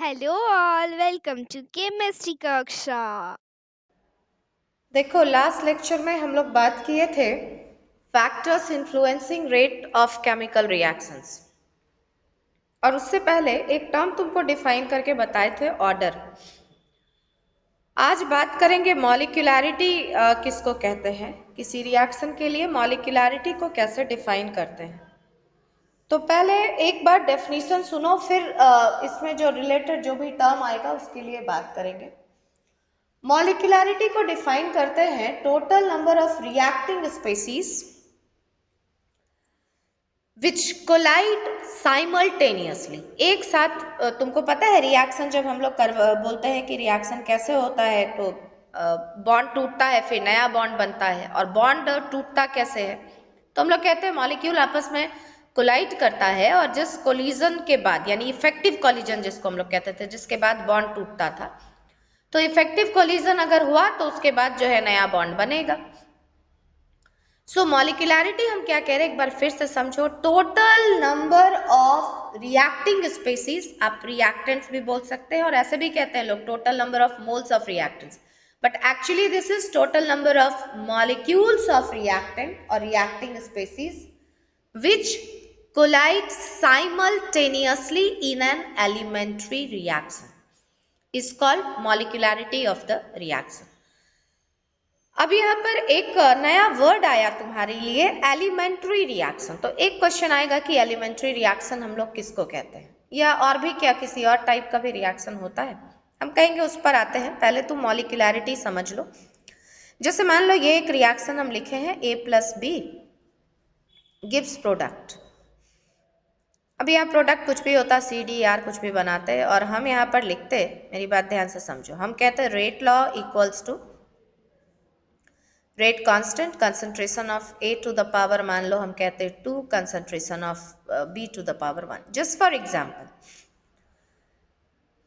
Hello all, welcome to chemistry कक्षा। देखो, last lecture में हम लोग बात किए थे factors influencing rate of chemical reactions, और उससे पहले एक टर्म तुमको डिफाइन करके बताए थे, ऑर्डर। आज बात करेंगे मॉलिक्यूलैरिटी किसको कहते हैं, किसी रिएक्शन के लिए मॉलिक्यूलैरिटी को कैसे डिफाइन करते हैं। तो पहले एक बार डेफिनेशन सुनो, फिर इसमें जो रिलेटेड जो भी टर्म आएगा उसके लिए बात करेंगे। मॉलिक्यूलैरिटी को डिफाइन करते हैं total number of reacting species which collide simultaneously. एक साथ तुमको पता है रिएक्शन जब हम लोग बोलते हैं कि रिएक्शन कैसे होता है, तो बॉन्ड टूटता है, फिर नया बॉन्ड बनता है, और बॉन्ड टूटता कैसे है, तो हम लोग कहते हैं मॉलिक्यूल आपस में कोलाइड करता है, और जिस कोलिजन के बाद, यानी इफेक्टिव कोलिजन जिसको हम लोग कहते थे, जिसके बाद बॉन्ड टूटता था, तो इफेक्टिव कोलिजन अगर हुआ तो उसके बाद जो है नया बॉन्ड बनेगा। सो मॉलिक्यूलैरिटी हम क्या कह रहे हैं, एक बार फिर से समझो, total number of reacting species, आप रिएक्टेंट्स भी बोल सकते हैं, और ऐसे भी कहते हैं लोग total number of moles of reactants, but actually this is total number of molecules of reactant और reacting species which collide simultaneously in an elementary reaction is called molecularity of the reaction. अब यहाँ पर एक नया word आया तुम्हारे लिए, elementary reaction. तो एक क्वेश्चन आएगा कि एलिमेंट्री रिएक्शन हम लोग किसको कहते हैं, या और भी क्या किसी और टाइप का भी रिएक्शन होता है, हम कहेंगे उस पर आते हैं। पहले तुम मॉलिक्यूलैरिटी समझ लो। जैसे मान लो ये एक रिएक्शन हम लिखे हैं, A+B गिव्स प्रोडक्ट। अब यहाँ प्रोडक्ट कुछ भी होता, CDR कुछ भी बनाते हैं, और हम यहाँ पर लिखते, मेरी बात ध्यान से समझो, हम कहते हैं rate law equals to rate constant concentration of A to the power, मान लो हम कहते हैं 2 concentration of B to the power 1, just for example.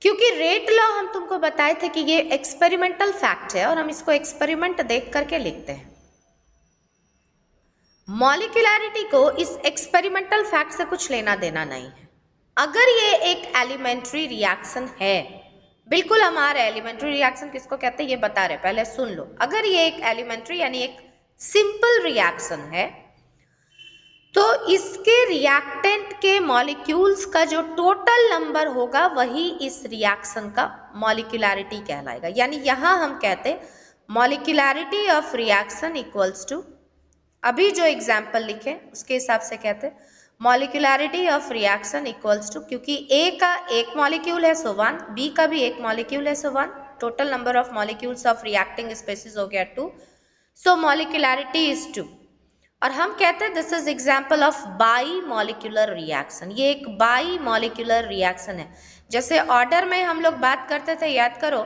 क्योंकि रेट लॉ हम तुमको बताए थे कि ये एक्सपेरिमेंटल फैक्ट है, और हम इसको एक्सपेरिमेंट देख करके लिखते हैं। मॉलिक्यूलैरिटी को इस एक्सपेरिमेंटल फैक्ट से कुछ लेना देना नहीं है। अगर ये एक एलिमेंट्री रिएक्शन है, बिल्कुल हमारे एलिमेंट्री रिएक्शन किसको कहते हैं ये बता रहे, पहले सुन लो। अगर ये एक एलिमेंट्री यानी एक सिंपल रिएक्शन है, तो इसके रिएक्टेंट के मॉलिक्यूल्स का जो टोटल नंबर होगा वही इस रिएक्शन का मॉलिक्यूलैरिटी कहलाएगा। यानी यहां हम कहते मॉलिक्यूलैरिटी ऑफ रिएक्शन इक्वल्स टू, अभी जो एग्जाम्पल लिखे उसके हिसाब से कहते मॉलिक्यूलैरिटी ऑफ रिएक्शन इक्वल्स टू, क्योंकि A का एक मॉलिक्यूल है सो 1, B का भी एक मॉलिक्यूल है सो 1, total number of molecules of reacting species हो गया 2, सो मॉलिक्यूलैरिटी इज 2। और हम कहते हैं this is example of by molecular reaction. ये एक बाई मॉलिक्यूलर रिएक्शन है। जैसे ऑर्डर में हम लोग बात करते थे, याद करो,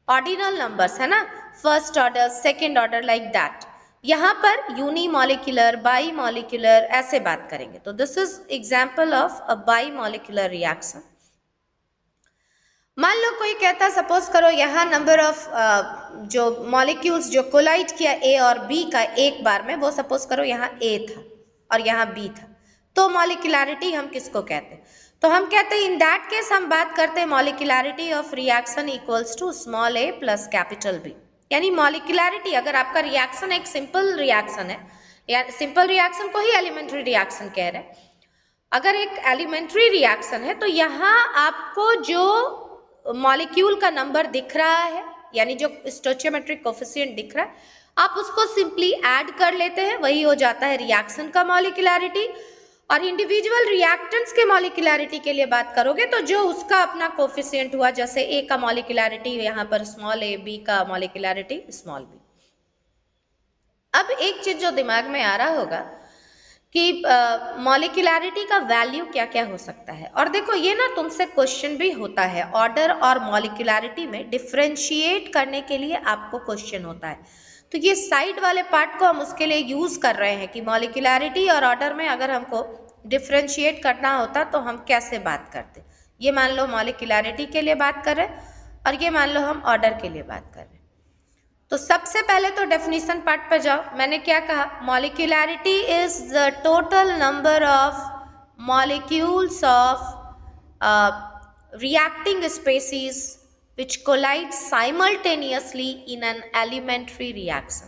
ऑर्डिनल नंबर्स है ना, first order second order like that. यहाँ पर यूनिमॉलिक्यूलर, बाई मॉलिक्यूलर ऐसे बात करेंगे। तो this is example of a by molecular reaction. मान लो कोई कहता, सपोज करो यहाँ नंबर ऑफ जो मॉलिक्यूल्स जो कोलाइड किया A और B का एक बार में, वो सपोज करो यहाँ A था और यहाँ B था, तो मॉलिक्यूलैरिटी हम किसको कहते हैं, तो हम कहते हैं इन दैट केस हम बात करते हैं molecularity of reaction equals to small a plus capital B। यानी मॉलिक्यूलैरिटी, अगर आपका रिएक्शन एक सिंपल रिएक्शन है, या सिंपल रिएक्शन को ही एलिमेंट्री रिएक्शन कह रहे हैं, अगर एक एलिमेंट्री रिएक्शन है तो यहाँ आपको जो मॉलिक्यूल का नंबर दिख रहा है, यानी जो स्टोइचियोमेट्रिक कोफिशिएंट दिख रहा है, आप उसको सिंपली ऐड कर लेते हैं, वही हो जाता है रिएक्शन का मॉलिक्यूलैरिटी। और इंडिविजुअल रिएक्टेंट्स के मॉलिक्यूलैरिटी के लिए बात करोगे तो जो उसका अपना कोफिशिएंट हुआ, जैसे A का मॉलिक्यूलैरिटी यहाँ पर स्मॉल a, B का मॉलिक्यूलैरिटी स्मॉल b। अब एक चीज जो दिमाग में आ रहा होगा कि मॉलिक्यूलैरिटी का वैल्यू क्या क्या हो सकता है। और देखो ये ना तुमसे क्वेश्चन भी होता है, ऑर्डर और मॉलिक्यूलैरिटी में डिफरेंशिएट करने के लिए आपको क्वेश्चन होता है। तो ये साइड वाले पार्ट को हम उसके लिए यूज कर रहे हैं कि मॉलिक्यूलैरिटी और ऑर्डर में अगर हमको डिफरेंशिएट करना होता तो हम कैसे बात करते। ये मान लो मॉलिक्यूलैरिटी के लिए बात कर रहे हैं, और ये मान लो हम ऑर्डर के लिए बात कर रहे हैं। तो सबसे पहले तो डेफिनेशन पार्ट पर जाओ। मैंने क्या कहा, molecularity is the total number of molecules of reacting species which collide simultaneously in an elementary reaction.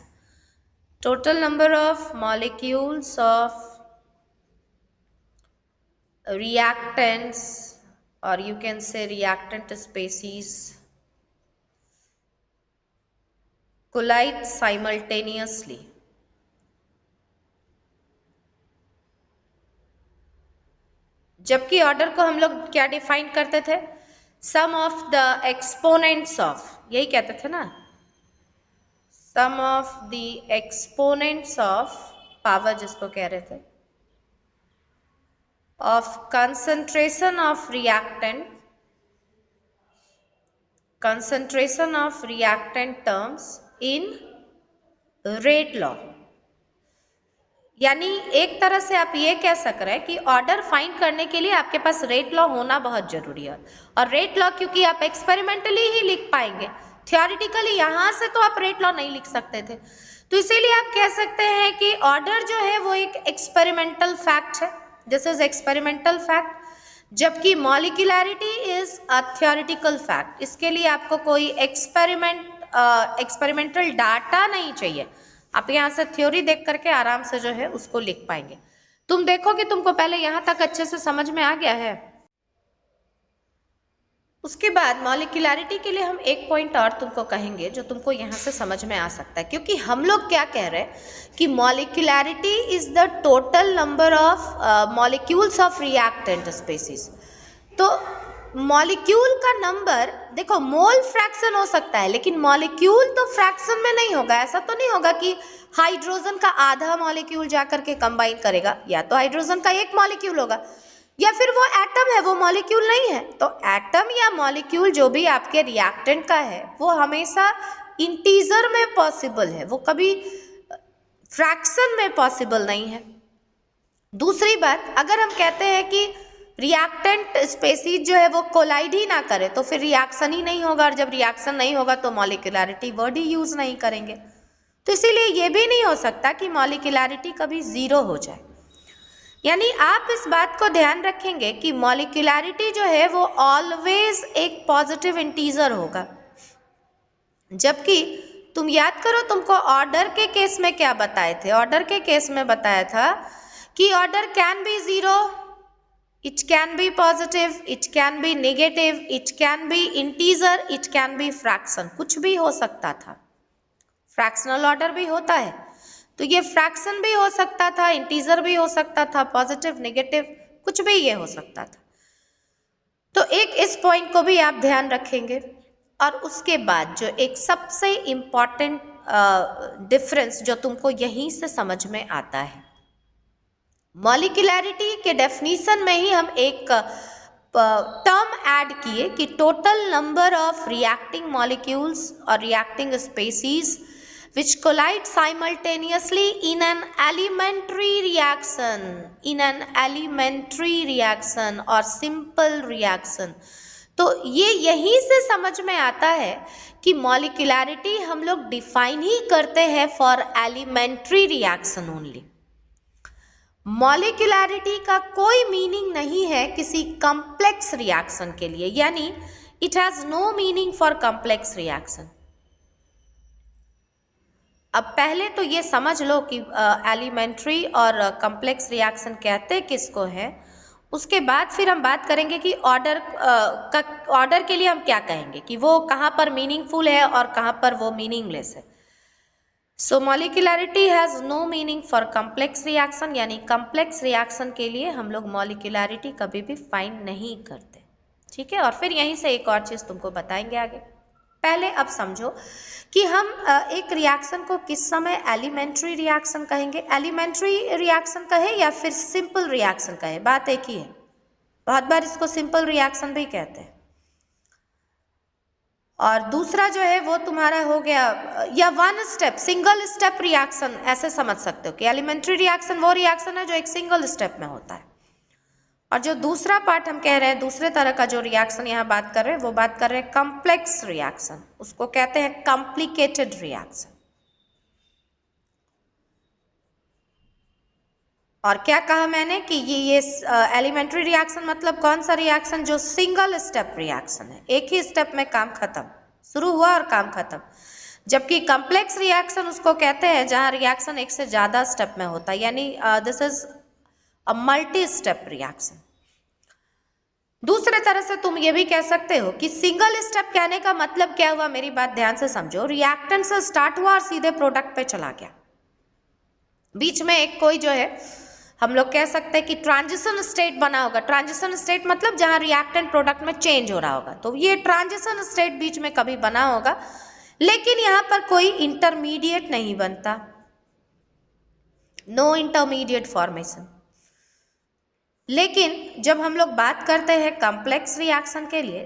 Total number of molecules of reactants, or you can say reactant species, collide simultaneously. जबकि order को हम लोग क्या define करते थे? Sum of the exponents of, यही कहते थे ना, sum of the exponents of power, जिसको कह रहे थे, of concentration of reactant, concentration of reactant terms in rate law. यानी एक तरह से आप ये कह सक रहे हैं कि ऑर्डर फाइंड करने के लिए आपके पास रेट लॉ होना बहुत जरूरी है. और रेट लॉ क्योंकि आप एक्सपेरिमेंटली ही लिख पाएंगे, थियोरिटिकली यहां से तो आप रेट लॉ नहीं लिख सकते थे. तो इसीलिए आप कह सकते हैं कि ऑर्डर जो है वो एक एक्सपेरिमेंटल फैक्ट है. This is experimental fact. जबकि मॉलिक्यूलैरिटी इज अ थियोरिटिकल फैक्ट. इसके लिए आपको कोई एक्सपेरिमेंटल डाटा नहीं चाहिए. आप यहाँ से थ्योरी देख करके आराम से जो है उसको लिख पाएंगे. तुम देखो कि तुमको पहले यहाँ तक अच्छे से समझ में आ गया है. उसके बाद मॉलिक्यूलैरिटी के लिए हम एक पॉइंट और तुमको कहेंगे जो तुमको यहाँ से समझ में आ सकता है. क्योंकि हम लोग क्या कह रहे हैं कि molecularity is the total number of molecules of reactant species. तो मॉलिक्यूल का नंबर, देखो मोल फ्रैक्शन हो सकता है लेकिन मॉलिक्यूल तो फ्रैक्शन में नहीं होगा. ऐसा तो नहीं होगा कि हाइड्रोजन का आधा मॉलिक्यूल जाकर के कंबाइन करेगा. या तो हाइड्रोजन का एक मॉलिक्यूल होगा या फिर वो एटम है, वो मॉलिक्यूल नहीं है. तो एटम या मॉलिक्यूल जो भी आपके रिएक्टेंट का है वो हमेशा इंटीजर में पॉसिबल है, वो कभी फ्रैक्शन में पॉसिबल नहीं है. दूसरी बात, अगर हम कहते हैं कि रिएक्टेंट स्पेसीज जो है वो कोलाइड ही ना करे तो फिर रिएक्शन ही नहीं होगा. और जब रिएक्शन नहीं होगा तो मॉलिक्यूलैरिटी वर्ड ही यूज नहीं करेंगे. तो इसीलिए ये भी नहीं हो सकता कि मॉलिक्यूलैरिटी कभी जीरो हो जाए. यानी आप इस बात को ध्यान रखेंगे कि मॉलिक्यूलैरिटी जो है वो ऑलवेज एक पॉजिटिव इंटीजर होगा. जबकि तुम याद करो, तुमको ऑर्डर के केस में क्या बताए थे? ऑर्डर के केस में बताया था कि order can be zero, it can be positive, it can be negative, it can be integer, it can be fraction. कुछ भी हो सकता था. फ्रैक्शनल ऑर्डर भी होता है तो ये फ्रैक्शन भी हो सकता था, इंटीजर भी हो सकता था, पॉजिटिव नेगेटिव कुछ भी ये हो सकता था. तो एक इस पॉइंट को भी आप ध्यान रखेंगे. और उसके बाद जो एक सबसे इम्पॉर्टेंट डिफरेंस जो तुमको यहीं से समझ में आता है, मॉलिक्यूलैरिटी के डेफिनेशन में ही हम एक टर्म ऐड किए कि total number of reacting molecules और reacting species which collide simultaneously in an elementary reaction or simple reaction. तो ये यहीं से समझ में आता है कि मॉलिक्यूलैरिटी हम लोग डिफाइन ही करते हैं फॉर एलिमेंट्री रिएक्शन ओनली. मॉलिक्यूलैरिटी का कोई मीनिंग नहीं है किसी कॉम्प्लेक्स रिएक्शन के लिए. यानी it has no meaning for complex reaction. अब पहले तो ये समझ लो कि एलिमेंट्री और कॉम्प्लेक्स रिएक्शन कहते किसको है. उसके बाद फिर हम बात करेंगे कि ऑर्डर के लिए हम क्या कहेंगे, कि वो कहाँ पर मीनिंगफुल है और कहाँ पर वो मीनिंगलेस है. So molecularity has no meaning for complex reaction. यानी कॉम्प्लेक्स रिएक्शन के लिए हम लोग मॉलिक्यूलैरिटी कभी भी फाइंड नहीं करते. ठीक है. और फिर यहीं से एक और चीज तुमको बताएंगे आगे. पहले अब समझो कि हम एक रिएक्शन को किस समय एलिमेंट्री रिएक्शन कहेंगे. एलिमेंट्री रिएक्शन कहे या फिर सिंपल रिएक्शन कहे, बात एक ही है. बहुत बार इसको सिंपल रिएक्शन भी कहते हैं. और दूसरा जो है वो तुम्हारा हो गया या one step single step reaction, ऐसे समझ सकते हो कि एलिमेंट्री रिएक्शन वो रिएक्शन है जो एक सिंगल स्टेप में होता है. और जो दूसरा पार्ट हम कह रहे हैं, दूसरे तरह का जो रिएक्शन यहाँ बात कर रहे हैं, वो बात कर रहे हैं कॉम्प्लेक्स रिएक्शन. उसको कहते हैं कॉम्प्लिकेटेड रिएक्शन. और क्या कहा मैंने कि ये एलिमेंट्री रिएक्शन मतलब कौन सा रिएक्शन जो सिंगल स्टेप रिएक्शन है, एक ही स्टेप में काम खत्म, शुरू हुआ और काम खत्म। जबकि कॉम्प्लेक्स रिएक्शन उसको कहते हैं जहां रिएक्शन एक से ज्यादा स्टेप में होता है, यानी this is a multi step reaction. दूसरे तरह से तुम ये भी कह सकते हो कि सिंगल स्टेप कहने का मतलब क्या हुआ, मेरी बात ध्यान से समझो। रिएक्टेंट से स्टार्ट हुआ और सीधे प्रोडक्ट पे चला गया, बीच में एक कोई जो है हम लोग कह सकते हैं कि ट्रांजिशन स्टेट बना होगा। ट्रांजिशन स्टेट मतलब जहां रिएक्टेंट प्रोडक्ट में चेंज हो रहा होगा, तो ये ट्रांजिशन स्टेट बीच में कभी बना होगा, लेकिन यहां पर कोई इंटरमीडिएट नहीं बनता, नो इंटरमीडिएट फॉर्मेशन। लेकिन जब हम लोग बात करते हैं कॉम्प्लेक्स रिएक्शन के लिए,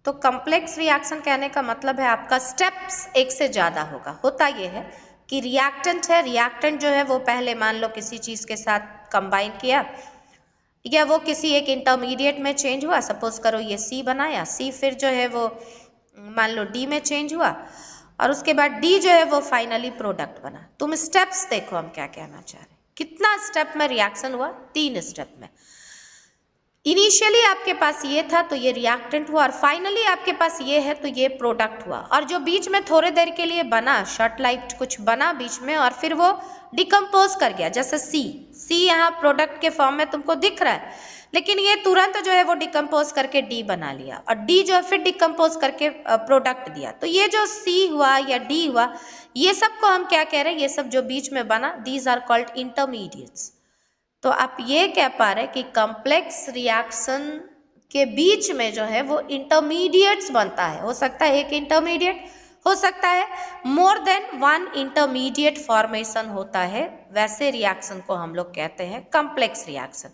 तो कॉम्प्लेक्स रिएक्शन कहने का मतलब है आपका स्टेप्स एक से ज्यादा होगा। होता यह है कि रिएक्टेंट है, रिएक्टेंट जो है वो पहले मान लो किसी चीज के साथ कंबाइन किया, या वो किसी एक इंटरमीडिएट में चेंज हुआ, सपोज करो ये सी बनाया, सी फिर जो है वो मान लो डी में चेंज हुआ, और उसके बाद डी जो है वो फाइनली प्रोडक्ट बना। तुम स्टेप्स देखो हम क्या कहना चाह रहे हैं, कितना स्टेप में रिएक्शन हुआ, 3 स्टेप में। इनिशियली आपके पास ये था तो ये रिएक्टेंट हुआ, और फाइनली आपके पास ये है तो ये प्रोडक्ट हुआ, और जो बीच में थोड़े देर के लिए बना, शॉर्ट लाइफ कुछ बना बीच में, और फिर वो डिकम्पोज कर गया। जैसे सी यहाँ प्रोडक्ट के फॉर्म में तुमको दिख रहा है, लेकिन ये तुरंत जो है वो डिकम्पोज करके डी बना लिया, और डी जो है फिर डिकम्पोज करके प्रोडक्ट दिया। तो ये जो सी हुआ या डी हुआ, ये सब को हम क्या कह रहे हैं, ये सब जो बीच में बना, दीज आर कॉल्ड इंटरमीडिएट्स। तो आप ये कह पा रहे कि कॉम्प्लेक्स रिएक्शन के बीच में जो है वो इंटरमीडिएट्स बनता है। हो सकता है एक इंटरमीडिएट, हो सकता है मोर देन 1 इंटरमीडिएट फॉर्मेशन होता है, वैसे रिएक्शन को हम लोग कहते हैं कॉम्प्लेक्स रिएक्शन।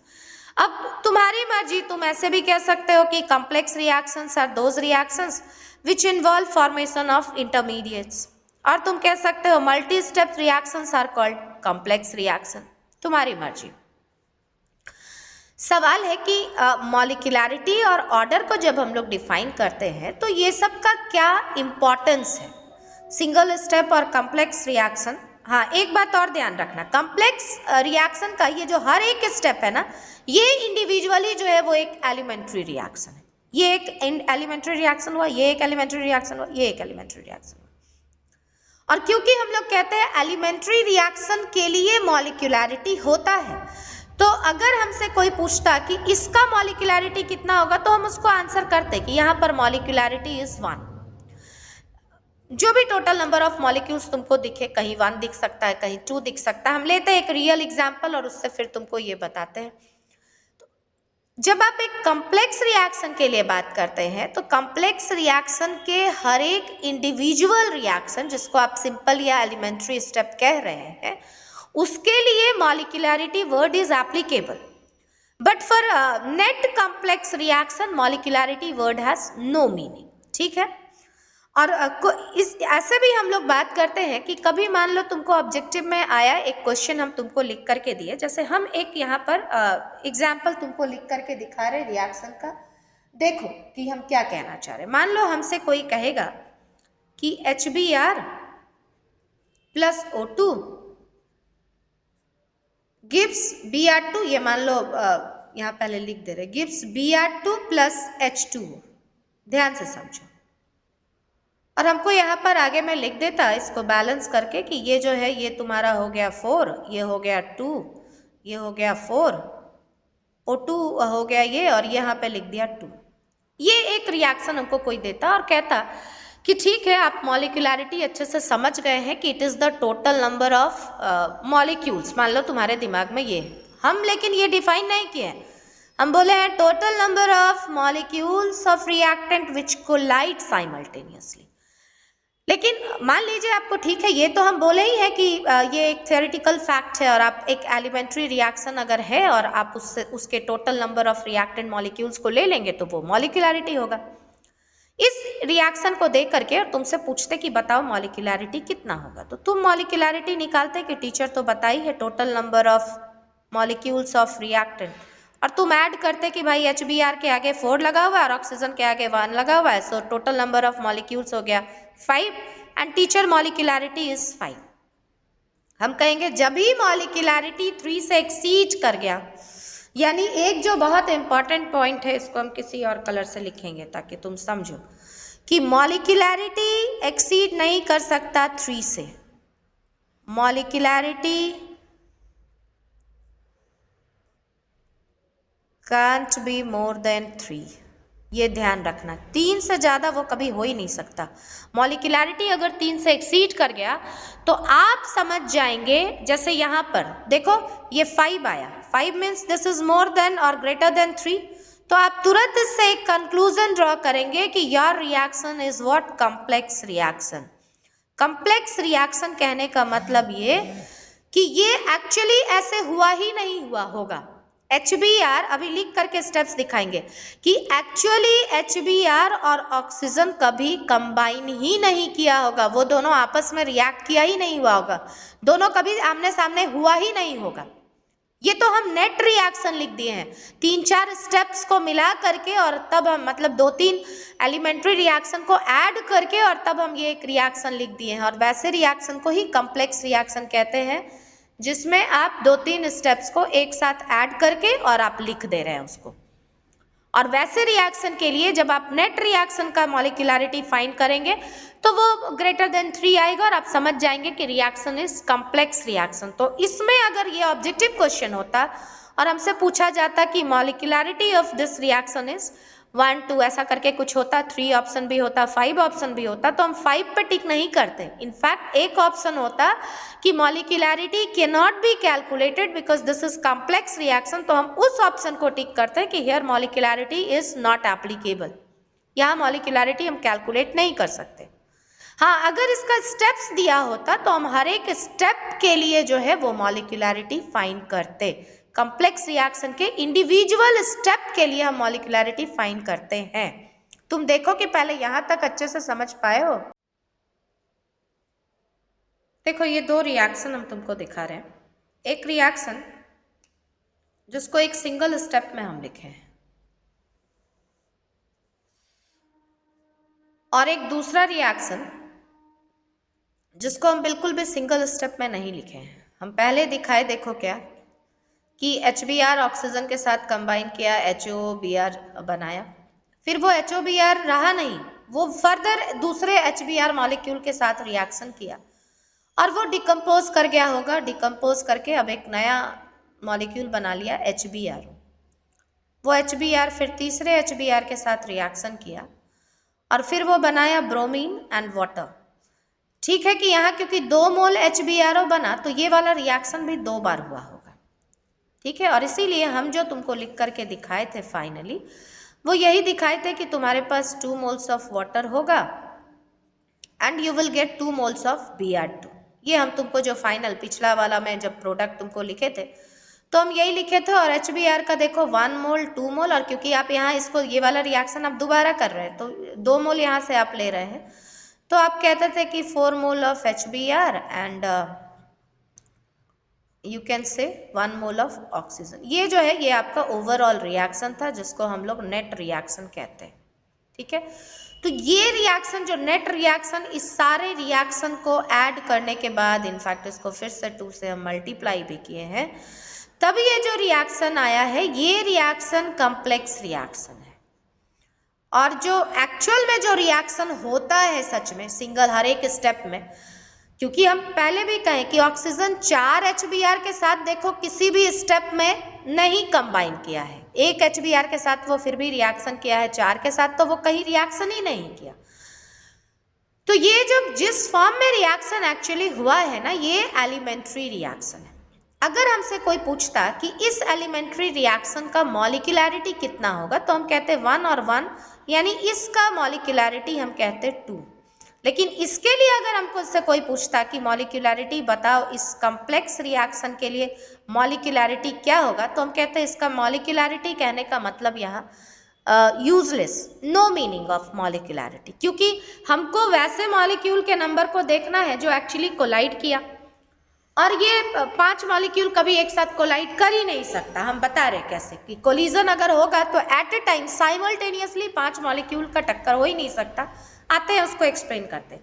अब तुम्हारी मर्जी, तुम ऐसे भी कह सकते हो कि complex reactions are those reactions which involve formation of intermediates, और तुम कह सकते हो multi step reactions are called complex reaction, तुम्हारी मर्जी। सवाल है कि मॉलिक्यूलैरिटी और ऑर्डर को जब हम लोग डिफाइन करते हैं तो ये सब का क्या इंपॉर्टेंस है, सिंगल स्टेप और कॉम्प्लेक्स रिएक्शन। हाँ, एक बात और ध्यान रखना, कॉम्प्लेक्स रिएक्शन का ये जो हर एक स्टेप है ना, ये इंडिविजुअली जो है वो एक एलिमेंट्री रिएक्शन है। ये एक एलिमेंट्री रिएक्शन हुआ, ये एक एलिमेंट्री रिएक्शन हुआ, ये एक एलिमेंट्री रिएक्शन हुआ। और क्योंकि हम लोग कहते हैं एलिमेंट्री रिएक्शन के लिए मॉलिक्यूलैरिटी होता है, तो अगर हमसे कोई पूछता कि इसका मॉलिक्यूलैरिटी कितना होगा, तो हम उसको आंसर करते कि यहाँ पर मॉलिक्यूलैरिटी इज 1। जो भी टोटल नंबर ऑफ मॉलिक्यूल्स तुमको दिखे, कहीं 1 दिख सकता है, कहीं 2 दिख सकता है। हम लेते हैं एक रियल एग्जाम्पल और उससे फिर तुमको ये बताते हैं। जब आप एक कॉम्प्लेक्स रिएक्शन के लिए बात करते हैं, तो कॉम्प्लेक्स रिएक्शन के हर एक इंडिविजुअल रिएक्शन, जिसको आप सिंपल या एलिमेंट्री स्टेप कह रहे हैं, उसके लिए molecularity word is applicable, but for net complex reaction molecularity word has no meaning. ठीक है, और इस ऐसे भी हम लोग बात करते हैं कि कभी मान लो तुमको ऑब्जेक्टिव में आया एक क्वेश्चन, हम तुमको लिख करके दिए, जैसे हम एक यहाँ पर एग्जाम्पल तुमको लिख करके दिखा रहे रिएक्शन का, देखो कि हम क्या कहना चाह रहे। मान लो हमसे कोई कहेगा कि HBr plus O2 gives Br2, ये मान लो यहाँ पहले लिख दे रहे, गिव्स Br2 प्लस H2। ध्यान से समझो, और हमको यहाँ पर आगे में लिख देता इसको बैलेंस करके कि ये जो है ये तुम्हारा हो गया 4, ये हो गया 2, ये हो गया 4, O2 हो गया ये, और यहाँ पे लिख दिया 2। ये एक रिएक्शन हमको कोई देता और कहता कि ठीक है, आप मॉलिक्यूलैरिटी अच्छे से समझ गए हैं कि it is the total number of molecules. मान लो तुम्हारे दिमाग में ये है, हम लेकिन ये डिफाइन नहीं किए हैं, हम बोले हैं total number of molecules of reactant which collide simultaneously. लेकिन मान लीजिए आपको ठीक है, ये तो हम बोले ही है कि ये एक थ्योरेटिकल फैक्ट है, और आप एक एलिमेंट्री रिएक्शन अगर है और आप उससे उसके total number of reactant molecules को ले लेंगे तो वो मॉलिक्यूलैरिटी होगा। इस रिएक्शन को देख करके और तुमसे पूछते कि बताओ मॉलिक्यूलैरिटी कितना होगा, तो तुम मॉलिक्यूलैरिटी निकालते कि टीचर तो बताई है total number of molecules of reactant, और तुम ऐड करते कि भाई HBr के आगे 4 लगा हुआ है और ऑक्सीजन के आगे 1 लगा हुआ है, so total number of molecules हो गया 5 एंड टीचर मॉलिक्यूलैरिटी इज 5। हम कहेंगे जब भी मॉलिक्यूलरिटी 3 से एक्सीड कर गया, यानी एक जो बहुत इंपॉर्टेंट पॉइंट है, इसको हम किसी और कलर से लिखेंगे ताकि तुम समझो कि मॉलिक्यूलरिटी एक्सीड नहीं कर सकता 3 से। Molecularity can't be more than 3, ये ध्यान रखना। 3 से ज्यादा वो कभी हो ही नहीं सकता। मॉलिक्यूलरिटी अगर 3 से एक्सीड कर गया तो आप समझ जाएंगे, जैसे यहाँ पर देखो ये 5 आया, 5 means this is more than और ग्रेटर देन 3, तो आप तुरंत इससे एक कंक्लूजन ड्रॉ करेंगे कि your reaction is what, complex reaction. Complex reaction कहने का मतलब ये कि ये एक्चुअली ऐसे हुआ ही नहीं हुआ होगा। HBr अभी लिख करके स्टेप्स दिखाएंगे कि एक्चुअली HBr और ऑक्सीजन कभी कंबाइन ही नहीं किया होगा, वो दोनों आपस में रिएक्ट किया ही नहीं हुआ होगा, दोनों कभी आमने सामने हुआ ही नहीं होगा। ये तो हम नेट रिएक्शन लिख दिए हैं 3-4 स्टेप्स को मिला करके, और तब हम मतलब 2-3 एलिमेंट्री रिएक्शन को ऐड करके और तब हम ये एक रिएक्शन लिख दिए हैं। और वैसे रिएक्शन को ही कॉम्प्लेक्स रिएक्शन कहते हैं, जिसमें आप 2-3 स्टेप्स को एक साथ ऐड करके और आप लिख दे रहे हैं उसको। और वैसे रिएक्शन के लिए जब आप नेट रिएक्शन का मॉलिक्यूलरिटी फाइंड करेंगे तो वो ग्रेटर देन 3 आएगा और आप समझ जाएंगे कि रिएक्शन इज कॉम्प्लेक्स रिएक्शन। तो इसमें अगर ये ऑब्जेक्टिव क्वेश्चन होता और हमसे पूछा जाता कि molecularity of this reaction is 1, 2 ऐसा करके कुछ होता, 3 ऑप्शन भी होता, 5 ऑप्शन भी होता, तो हम 5 पे टिक नहीं करते। इनफैक्ट एक ऑप्शन होता कि molecularity can not be calculated because this is complex reaction, तो हम उस ऑप्शन को टिक करते हैं कि here molecularity is not applicable, यहाँ मॉलिक्यूलरिटी हम कैलकुलेट नहीं कर सकते। हाँ, अगर इसका स्टेप्स दिया होता तो हम हर एक स्टेप के लिए जो है वो मॉलिक्यूलरिटी फाइंड करते। कॉम्प्लेक्स रिएक्शन के इंडिविजुअल स्टेप के लिए हम मॉलिक्यूलरिटी फाइंड करते हैं। तुम देखो कि पहले यहां तक अच्छे से समझ पाए हो। देखो ये 2 रिएक्शन हम तुमको दिखा रहे हैं, एक रिएक्शन जिसको एक सिंगल स्टेप में हम लिखे हैं और एक दूसरा रिएक्शन जिसको हम बिल्कुल भी सिंगल स्टेप में नहीं लिखे हैं। हम पहले दिखाए, देखो क्या कि HBr ऑक्सीजन के साथ कंबाइन किया, HOBr बनाया, फिर वो HOBr रहा नहीं, वो फर्दर दूसरे HBr मॉलिक्यूल के साथ रिएक्शन किया और वो डिकम्पोज कर गया होगा, डिकम्पोज करके अब एक नया मॉलिक्यूल बना लिया HBr। वो HBr फिर तीसरे HBr के साथ रिएक्शन किया और फिर वो बनाया ब्रोमीन एंड वाटर। ठीक है कि यहाँ क्योंकि 2 मोल HBrO बना तो ये वाला रिएक्शन भी 2 बार हुआ होगा, ठीक है। और इसीलिए हम जो तुमको लिख करके दिखाए थे फाइनली, वो यही दिखाए थे कि तुम्हारे पास 2 मोल्स ऑफ वाटर होगा and you will get 2 moles of Br2। ये हम तुमको जो फाइनल पिछला वाला में जब प्रोडक्ट तुमको लिखे थे तो हम यही लिखे थे। और HBr का देखो 1 मोल 2 मोल, और क्योंकि आप यहाँ इसको ये वाला रिएक्शन आप दोबारा कर रहे हैं तो 2 मोल यहाँ से आप ले रहे हैं, तो आप कहते थे कि 4 mole of HBr and you can say 1 mole of oxygen. ये जो है ये आपका ओवरऑल रिएक्शन था जिसको हम लोग नेट रिएक्शन कहते हैं, ठीक है। तो ये रिएक्शन जो नेट रिएक्शन, इस सारे रिएक्शन को ऐड करने के बाद, इनफैक्ट इसको फिर से 2 से हम मल्टीप्लाई भी किए हैं, तब ये जो रिएक्शन आया है ये रिएक्शन कॉम्प्लेक्स रिएक्शन है। और जो एक्चुअल में जो रिएक्शन होता है सच में सिंगल हर एक स्टेप में, क्योंकि हम पहले भी कहें कि ऑक्सीजन 4 HBr के साथ देखो किसी भी स्टेप में नहीं कंबाइन किया है, एक HBr के साथ वो फिर भी रिएक्शन किया है, 4 के साथ तो वो कहीं रिएक्शन ही नहीं किया। तो ये जब जिस फॉर्म में रिएक्शन एक्चुअली हुआ है ना, ये एलिमेंट्री रिएक्शन है। अगर हमसे कोई पूछता कि इस एलिमेंट्री रिएक्शन का मॉलिक्यूलरिटी कितना होगा तो हम कहते 1 और 1, यानी इसका मॉलिक्यूलरिटी हम कहते 2। लेकिन इसके लिए अगर हमको इससे कोई पूछता कि मॉलिक्यूलरिटी बताओ इस कॉम्प्लेक्स रिएक्शन के लिए मॉलिक्यूलरिटी क्या होगा, तो हम कहते हैं इसका मॉलिक्यूलरिटी कहने का मतलब यहाँ useless, no meaning of molecularity, क्योंकि हमको वैसे मॉलिक्यूल के नंबर को देखना है जो एक्चुअली कोलाइड किया, और ये 5 मॉलिक्यूल कभी एक साथ कोलाइड कर ही नहीं सकता। हम बता रहे कैसे कि कोलिजन अगर होगा तो at a time simultaneously 5 molecule का टक्कर हो ही नहीं सकता। आते हैं उसको एक्सप्लेन करते हैं।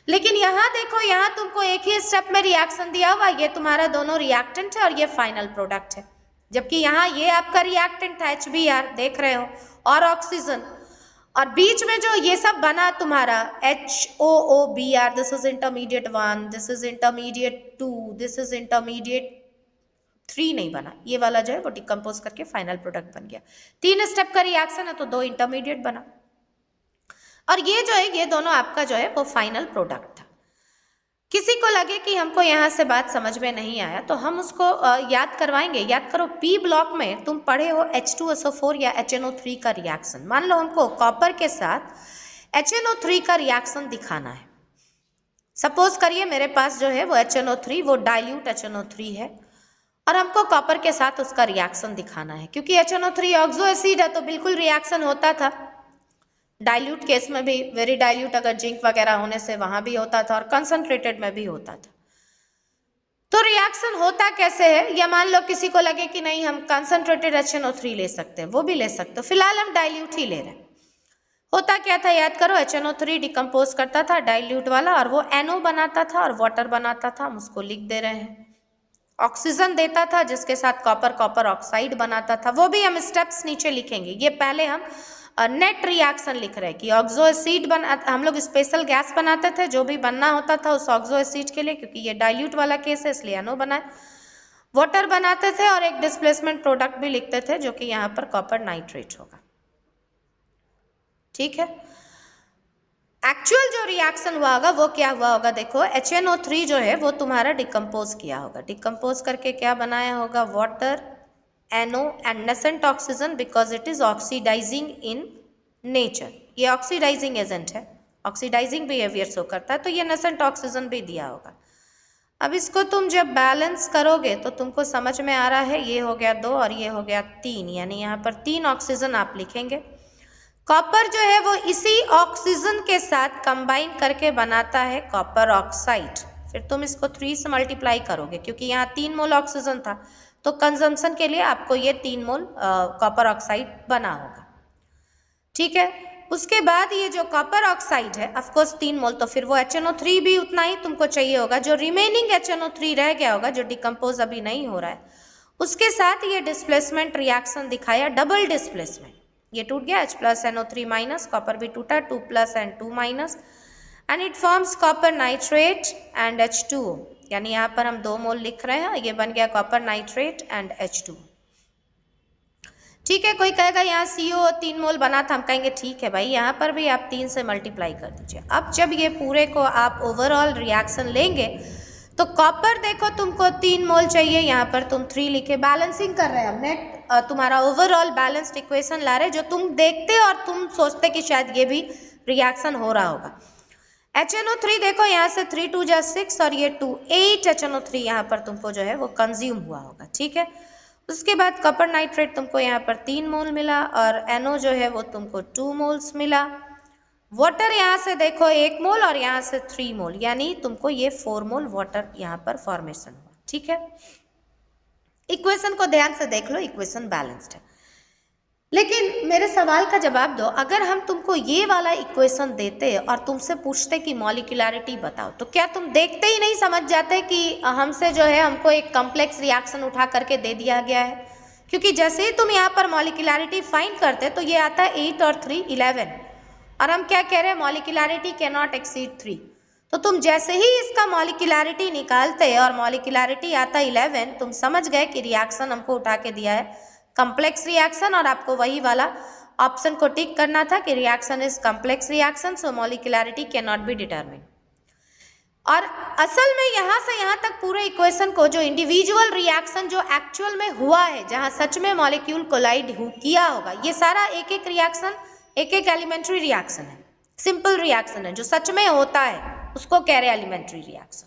लेकिन यहाँ देखो, यहाँ तुमको एक ही स्टेप में रिएक्शन दिया हुआ, ये तुम्हारा दोनों रिएक्टेंट है और ये फाइनल प्रोडक्ट है, जबकि यहाँ ये आपका रिएक्टेंट था HBr देख रहे हो और ऑक्सीजन, और बीच में जो ये सब बना तुम्हारा HOOBr, this is intermediate 1, this is intermediate 2, this is intermediate 3 नहीं बना, ये वाला जो है वो डिकम्पोज करके फाइनल प्रोडक्ट बन गया। 3 स्टेप का रिएक्शन है तो 2 इंटरमीडिएट बना, और ये जो है ये दोनों आपका जो है वो फाइनल प्रोडक्ट था। किसी को लगे कि हमको यहाँ से बात समझ में नहीं आया तो हम उसको याद करवाएंगे। याद करो, पी ब्लॉक में तुम पढ़े हो H2SO4 या HNO3 का रिएक्शन। मान लो हमको कॉपर के साथ HNO3 का रिएक्शन दिखाना है। सपोज करिए मेरे पास जो है वो HNO3, वो डाइल्यूट HNO3 है और हमको कॉपर के साथ उसका रिएक्शन दिखाना है। क्योंकि HNO3 ऑक्सो एसिड है तो बिल्कुल रिएक्शन होता था। डाइल्यूट केस में भी, वेरी डाइल्यूट अगर जिंक वगैरह होने से वहां भी होता था और कंसंट्रेटेड में भी होता था। तो रिएक्शन होता कैसे है, या मान लो किसी को लगे कि नहीं हम कंसंट्रेटेड HNO3 ले सकते हैं, वो भी ले सकते हो, फिलहाल हम डाइल्यूट ही ले रहे हैं। होता क्या था याद करो, HNO3 डिकम्पोज करता था डाइल्यूट वाला और वो NO बनाता था और वाटर बनाता था, हम उसको लिख दे रहे हैं। ऑक्सीजन देता था जिसके साथ कॉपर ऑक्साइड बनाता था, वो भी हम स्टेप्स नीचे लिखेंगे। ये पहले हम नेट रिएक्शन लिख रहे हैं कि ऑक्सो एसिड हम लोग स्पेशल गैस बनाते थे, जो भी बनना होता था उस ऑक्सो एसिड के लिए, क्योंकि ये डाइल्यूट वाला केस है इसलिए NO बनाए, वाटर बनाते थे और एक डिस्प्लेसमेंट प्रोडक्ट भी लिखते थे जो कि यहाँ पर कॉपर नाइट्रेट होगा। ठीक है, एक्चुअल जो रिएक्शन हुआ होगा वो क्या हुआ होगा, देखो HNO3 जो है वो तुम्हारा डिकम्पोज किया होगा, डिकम्पोज करके क्या बनाया होगा, water, NO and nascent oxygen because it is oxidizing in nature। ये ऑक्सीडाइजिंग एजेंट है, ऑक्सीडाइजिंग बिहेवियर शो करता है, तो ये nascent oxygen भी दिया होगा। अब इसको तुम जब बैलेंस करोगे तो तुमको समझ में आ रहा है, ये हो गया 2 और ये हो गया 3, यानी यहाँ पर 3 ऑक्सीजन आप लिखेंगे। कॉपर जो है वो इसी ऑक्सीजन के साथ कंबाइन करके बनाता है कॉपर ऑक्साइड, फिर तुम इसको 3 से मल्टीप्लाई करोगे क्योंकि यहाँ 3 मोल ऑक्सीजन था, तो कंजम्पशन के लिए आपको ये 3 मोल कॉपर ऑक्साइड बना होगा। ठीक है, उसके बाद ये जो कॉपर ऑक्साइड है ऑफ कोर्स 3 मोल, तो फिर वो HNO3 भी उतना ही तुमको चाहिए होगा। जो रिमेनिंग HNO3 रह गया होगा, जो डिकम्पोज अभी नहीं हो रहा है, उसके साथ ये डिस्प्लेसमेंट रिएक्शन दिखाया, डबल डिस्प्लेसमेंट, ये टूट गया H plus NO3 minus, copper भी टूटा 2 plus and 2 minus, and it forms copper nitrate and H2O, यानी यहाँ पर हम 2 मोल लिख रहे हैं, ये बन गया कॉपर नाइट्रेट एंड H2। ठीक है, कोई कहेगा यहाँ CO 3 मोल बना था, हम कहेंगे ठीक है भाई, यहाँ पर भी आप 3 से मल्टीप्लाई कर दीजिए। अब जब ये पूरे को आप ओवरऑल रिएक्शन लेंगे तो कॉपर देखो तुमको 3 मोल चाहिए, यहाँ पर तुम 3 लिखे, बैलेंसिंग कर रहे हैं हम, नेट तुम्हारा ओवरऑल बैलेंस्ड इक्वेशन ला रहे, जो तुम देखते और तुम सोचते कि शायद ये भी रिएक्शन हो रहा होगा। HNO3 देखो यहाँ से 3 2 जा 6 और ये 2 8 HNO3 यहाँ पर तुमको जो है वो कंज्यूम हुआ होगा। ठीक है, उसके बाद कॉपर नाइट्रेट तुमको यहाँ पर 3 मोल मिला और NO जो है वो तुमको 2 मोल्स मिला। वाटर यहाँ से देखो 1 मोल और यहाँ से 3 मोल, यानी तुमको ये 4 मोल वाटर यहाँ पर फॉर्मेशन हुआ। ठीक है, इक्वेशन को ध्यान से देख लो, इक्वेशन बैलेंस्ड है। लेकिन मेरे सवाल का जवाब दो, अगर हम तुमको ये वाला इक्वेशन देते और तुमसे पूछते कि मॉलिक्यूलरिटी बताओ, तो क्या तुम देखते ही नहीं समझ जाते कि हमसे जो है हमको एक कॉम्प्लेक्स रिएक्शन उठा करके दे दिया गया है? क्योंकि जैसे ही तुम यहाँ पर मॉलिक्यूलरिटी फाइंड करते तो ये आता है 8 और 3 11, और हम क्या कह रहे हैं, मॉलिक्यूलरिटी कैन नॉट एक्सीड 3। तो तुम जैसे ही इसका मॉलिक्यूलरिटी निकालते और मॉलिक्यूलरिटी आता 11, तुम समझ गए कि रिएक्शन हमको उठा के दिया है कॉम्प्लेक्स रिएक्शन, और आपको वही वाला ऑप्शन को टिक करना था कि reaction is complex reaction, so molecularity can not be determined. और असल में यहाँ से यहाँ तक पूरे इक्वेशन को, जो इंडिविजुअल रिएक्शन जो एक्चुअल में हुआ है, जहाँ सच में मॉलिक्यूल कोलाइड किया होगा, ये सारा एक एक रिएक्शन एक एक एलिमेंट्री रिएक्शन है, सिंपल रिएक्शन है, जो सच में होता है उसको कह रहे हैं एलिमेंट्री रिएक्शन।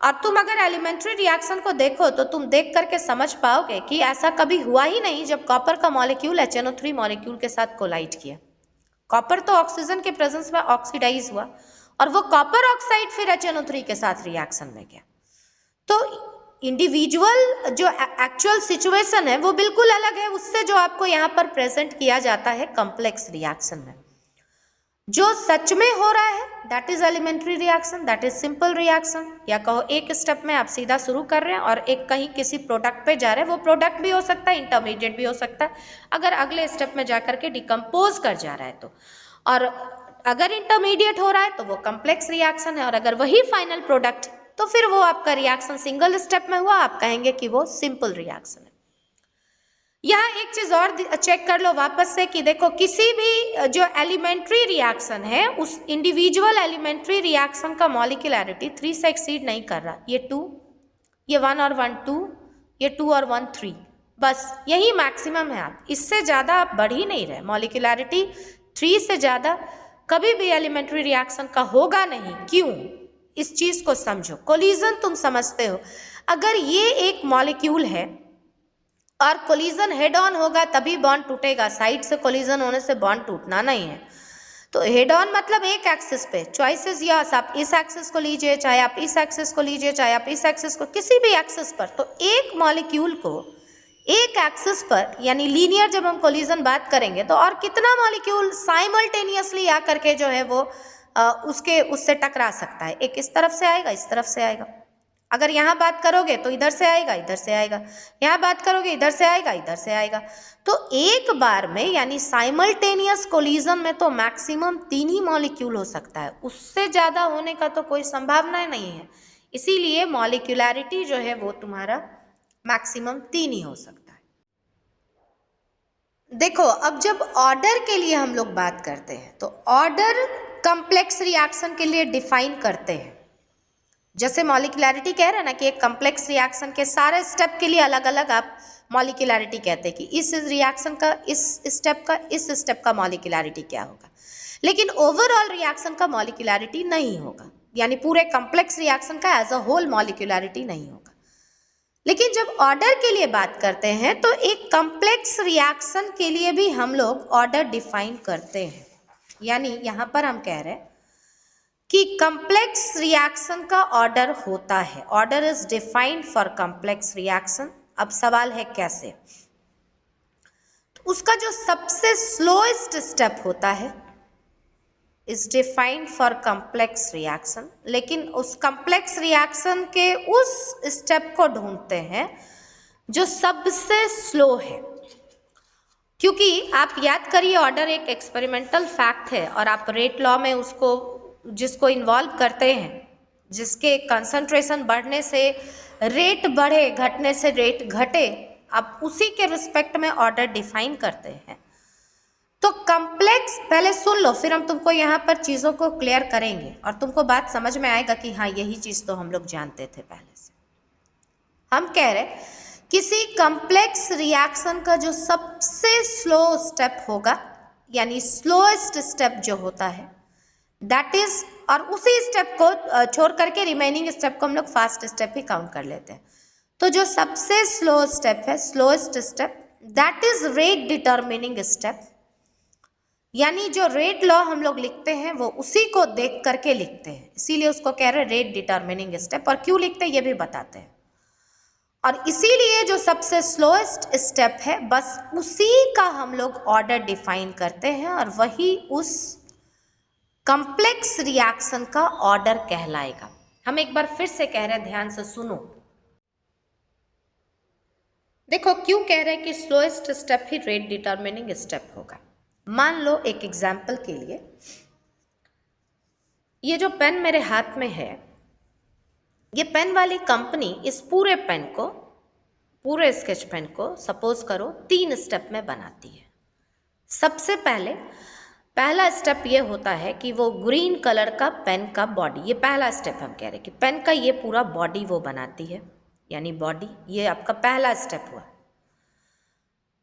और तुम अगर एलिमेंट्री रिएक्शन को देखो तो तुम देख करके समझ पाओगे कि ऐसा कभी हुआ ही नहीं जब कॉपर का मॉलिक्यूल HNO3 मॉलिक्यूल के साथ कोलाइड किया। कॉपर तो ऑक्सीजन के प्रेजेंस में ऑक्सीडाइज हुआ और वो कॉपर ऑक्साइड फिर HNO3 के साथ रिएक्शन में गया। तो इंडिविजुअल जो एक्चुअल सिचुएशन है वो बिल्कुल अलग है उससे जो आपको यहाँ पर प्रेजेंट किया जाता है कॉम्प्लेक्स रिएक्शन में। जो सच में हो रहा है that is elementary reaction, that is simple reaction. या कहो एक स्टेप में आप सीधा शुरू कर रहे हैं और एक कहीं किसी प्रोडक्ट पे जा रहे हैं, वो प्रोडक्ट भी हो सकता है, इंटरमीडिएट भी हो सकता है, अगर अगले स्टेप में जाकर के डिकम्पोज कर जा रहा है तो। और अगर इंटरमीडिएट हो रहा है तो वो कॉम्प्लेक्स रिएक्शन है, और अगर वही फाइनल प्रोडक्ट तो फिर वो आपका रिएक्शन सिंगल स्टेप में हुआ, आप कहेंगे कि वो सिंपल रिएक्शन है। यहाँ एक चीज और चेक कर लो वापस से कि देखो किसी भी जो एलिमेंट्री रिएक्शन है उस इंडिविजुअल एलिमेंट्री रिएक्शन का मॉलिक्यूलैरिटी 3 से एक्सीड नहीं कर रहा। ये 2, ये 1 और 1 2, ये 2 और 1 3, बस यही मैक्सिमम है। आप इससे ज्यादा आप बढ़ ही नहीं रहे। मॉलिक्यूलैरिटी 3 से ज्यादा कभी भी एलिमेंट्री रिएक्शन का होगा नहीं। क्यों? इस चीज को समझो। कोलिजन तुम समझते हो, अगर ये एक मॉलिक्यूल है और कोलिजन हेड ऑन होगा तभी बॉन्ड टूटेगा, साइड से कोलिजन होने से बॉन्ड टूटना नहीं है। तो हेड ऑन मतलब एक एक्सिस पे, चॉइसेस यस, आप इस एक्सिस को लीजिए, चाहे आप इस एक्सिस को लीजिए, चाहे आप इस एक्सिस को, किसी भी एक्सिस पर। तो एक मॉलिक्यूल को एक एक्सिस पर, यानी लीनियर जब हम कोलिजन बात करेंगे तो, और कितना मॉलिक्यूल साइमल्टेनियसली आकर के जो है वो उससे टकरा सकता है। एक इस तरफ से आएगा, इस तरफ से आएगा। अगर यहाँ बात करोगे तो इधर से आएगा, इधर से आएगा, यहाँ बात करोगे इधर से आएगा, इधर से आएगा। तो एक बार में यानी साइमल्टेनियस कोलिजन में तो मैक्सिमम 3 ही मॉलिक्यूल हो सकता है, उससे ज्यादा होने का तो कोई संभावना नहीं है। इसीलिए मॉलिक्यूलैरिटी जो है वो तुम्हारा मैक्सिमम 3 ही हो सकता है। देखो अब जब ऑर्डर के लिए हम लोग बात करते हैं तो ऑर्डर कॉम्प्लेक्स रिएक्शन के लिए डिफाइन करते हैं। जैसे मॉलिक्यूलैरिटी कह रहे हैं ना कि एक कॉम्प्लेक्स रिएक्शन के सारे स्टेप के लिए अलग अलग आप मॉलिक्यूलैरिटी कहते हैं कि इस रिएक्शन का इस स्टेप का मॉलिक्यूलैरिटी क्या होगा। लेकिन ओवरऑल रिएक्शन का मॉलिक्यूलैरिटी नहीं होगा, यानी पूरे कॉम्प्लेक्स रिएक्शन का एज अ होल मॉलिक्यूलैरिटी नहीं होगा। लेकिन जब ऑर्डर के लिए बात करते हैं तो एक कॉम्प्लेक्स रिएक्शन के लिए भी हम लोग ऑर्डर डिफाइन करते हैं। यानी यहां पर हम कह रहे हैं कि कॉम्प्लेक्स रिएक्शन का ऑर्डर होता है। Order is defined for complex reaction. अब सवाल है कैसे? तो उसका जो सबसे स्लोएस्ट स्टेप होता है is defined for complex reaction, लेकिन उस कॉम्प्लेक्स रिएक्शन के उस स्टेप को ढूंढते हैं जो सबसे स्लो है। क्योंकि आप याद करिए ऑर्डर एक एक्सपेरिमेंटल फैक्ट है, और आप रेट लॉ में उसको जिसको इन्वॉल्व करते हैं, जिसके कंसंट्रेशन बढ़ने से रेट बढ़े, घटने से रेट घटे, आप उसी के रिस्पेक्ट में ऑर्डर डिफाइन करते हैं। तो कॉम्प्लेक्स, पहले सुन लो फिर हम तुमको यहाँ पर चीजों को क्लियर करेंगे और तुमको बात समझ में आएगा कि हाँ यही चीज तो हम लोग जानते थे पहले से। हम कह रहे किसी कॉम्प्लेक्स रिएक्शन का जो सबसे स्लो स्टेप होगा, यानी स्लोएस्ट स्टेप जो होता है दैट इज, और उसी स्टेप को छोड़ करके रिमेनिंग स्टेप को हम लोग फास्ट स्टेप ही काउंट कर लेते हैं। तो जो सबसे स्लो स्टेप है, slowest step, that is rate determining step. यानी जो रेट लॉ हम लोग लिखते हैं वो उसी को देख करके लिखते हैं, इसीलिए उसको कह रहे हैं रेट डिटर्मिनिंग स्टेप। और क्यों लिखते हैं ये भी बताते हैं। और इसीलिए जो सबसे स्लोएस्ट स्टेप है बस उसी का हम लोग ऑर्डर डिफाइन करते हैं, और वही उस कॉम्प्लेक्स रिएक्शन का ऑर्डर कहलाएगा। हम एक बार फिर से कह रहे हैं, ध्यान से सुनो। देखो क्यों कह रहे हैं कि स्लोएस्ट स्टेप ही रेट डिटर्मिनिंग स्टेप होगा। मान लो एक एग्जाम्पल के लिए, ये जो पेन मेरे हाथ में है, ये पेन वाली कंपनी इस पूरे पेन को, पूरे स्केच पेन को सपोज करो 3 स्टेप में बनाती है। सबसे पहला स्टेप ये होता है कि वो ग्रीन कलर का पेन का बॉडी, ये पहला स्टेप हम कह रहे हैं कि पेन का ये पूरा बॉडी वो बनाती है, यानी बॉडी, ये आपका पहला स्टेप हुआ।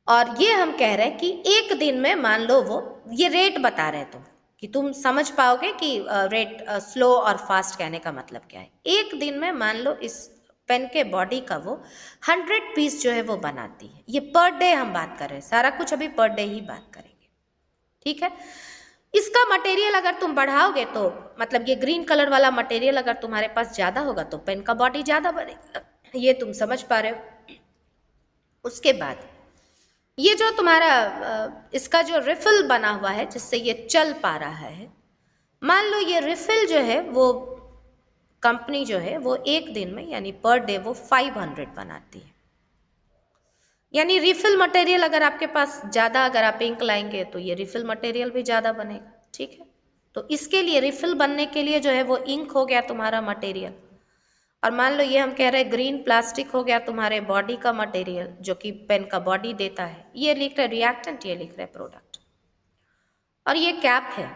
और ये हम कह रहे हैं कि एक दिन में मान लो वो, ये रेट बता रहे हैं तुम कि तुम समझ पाओगे कि रेट स्लो और फास्ट कहने का मतलब क्या है। एक दिन में मान लो इस पेन के बॉडी का वो 100 पीस जो है वो बनाती है। ये पर डे हम बात कर रहे हैं, सारा कुछ अभी पर डे ही बात करेंगे, ठीक है। इसका मटेरियल अगर तुम बढ़ाओगे तो मतलब ये ग्रीन कलर वाला मटेरियल अगर तुम्हारे पास ज्यादा होगा तो पेन का बॉडी ज्यादा बनेगा, ये तुम समझ पा रहे हो। उसके बाद ये जो तुम्हारा इसका जो रिफिल बना हुआ है जिससे ये चल पा रहा है, मान लो ये रिफिल जो है वो कंपनी जो है वो एक दिन में यानी पर डे वो 500 बनाती है। यानी रिफिल मटेरियल अगर आपके पास ज़्यादा, अगर आप इंक लाएंगे तो ये रिफिल मटेरियल भी ज़्यादा बनेगा, ठीक है। तो इसके लिए रिफिल बनने के लिए जो है वो इंक हो गया तुम्हारा मटेरियल, और मान लो ये हम कह रहे हैं ग्रीन प्लास्टिक हो गया तुम्हारे बॉडी का मटेरियल जो कि पेन का बॉडी देता है। ये लिख रहे रिएक्टेंट, ये लिख रहे प्रोडक्ट। और ये कैप है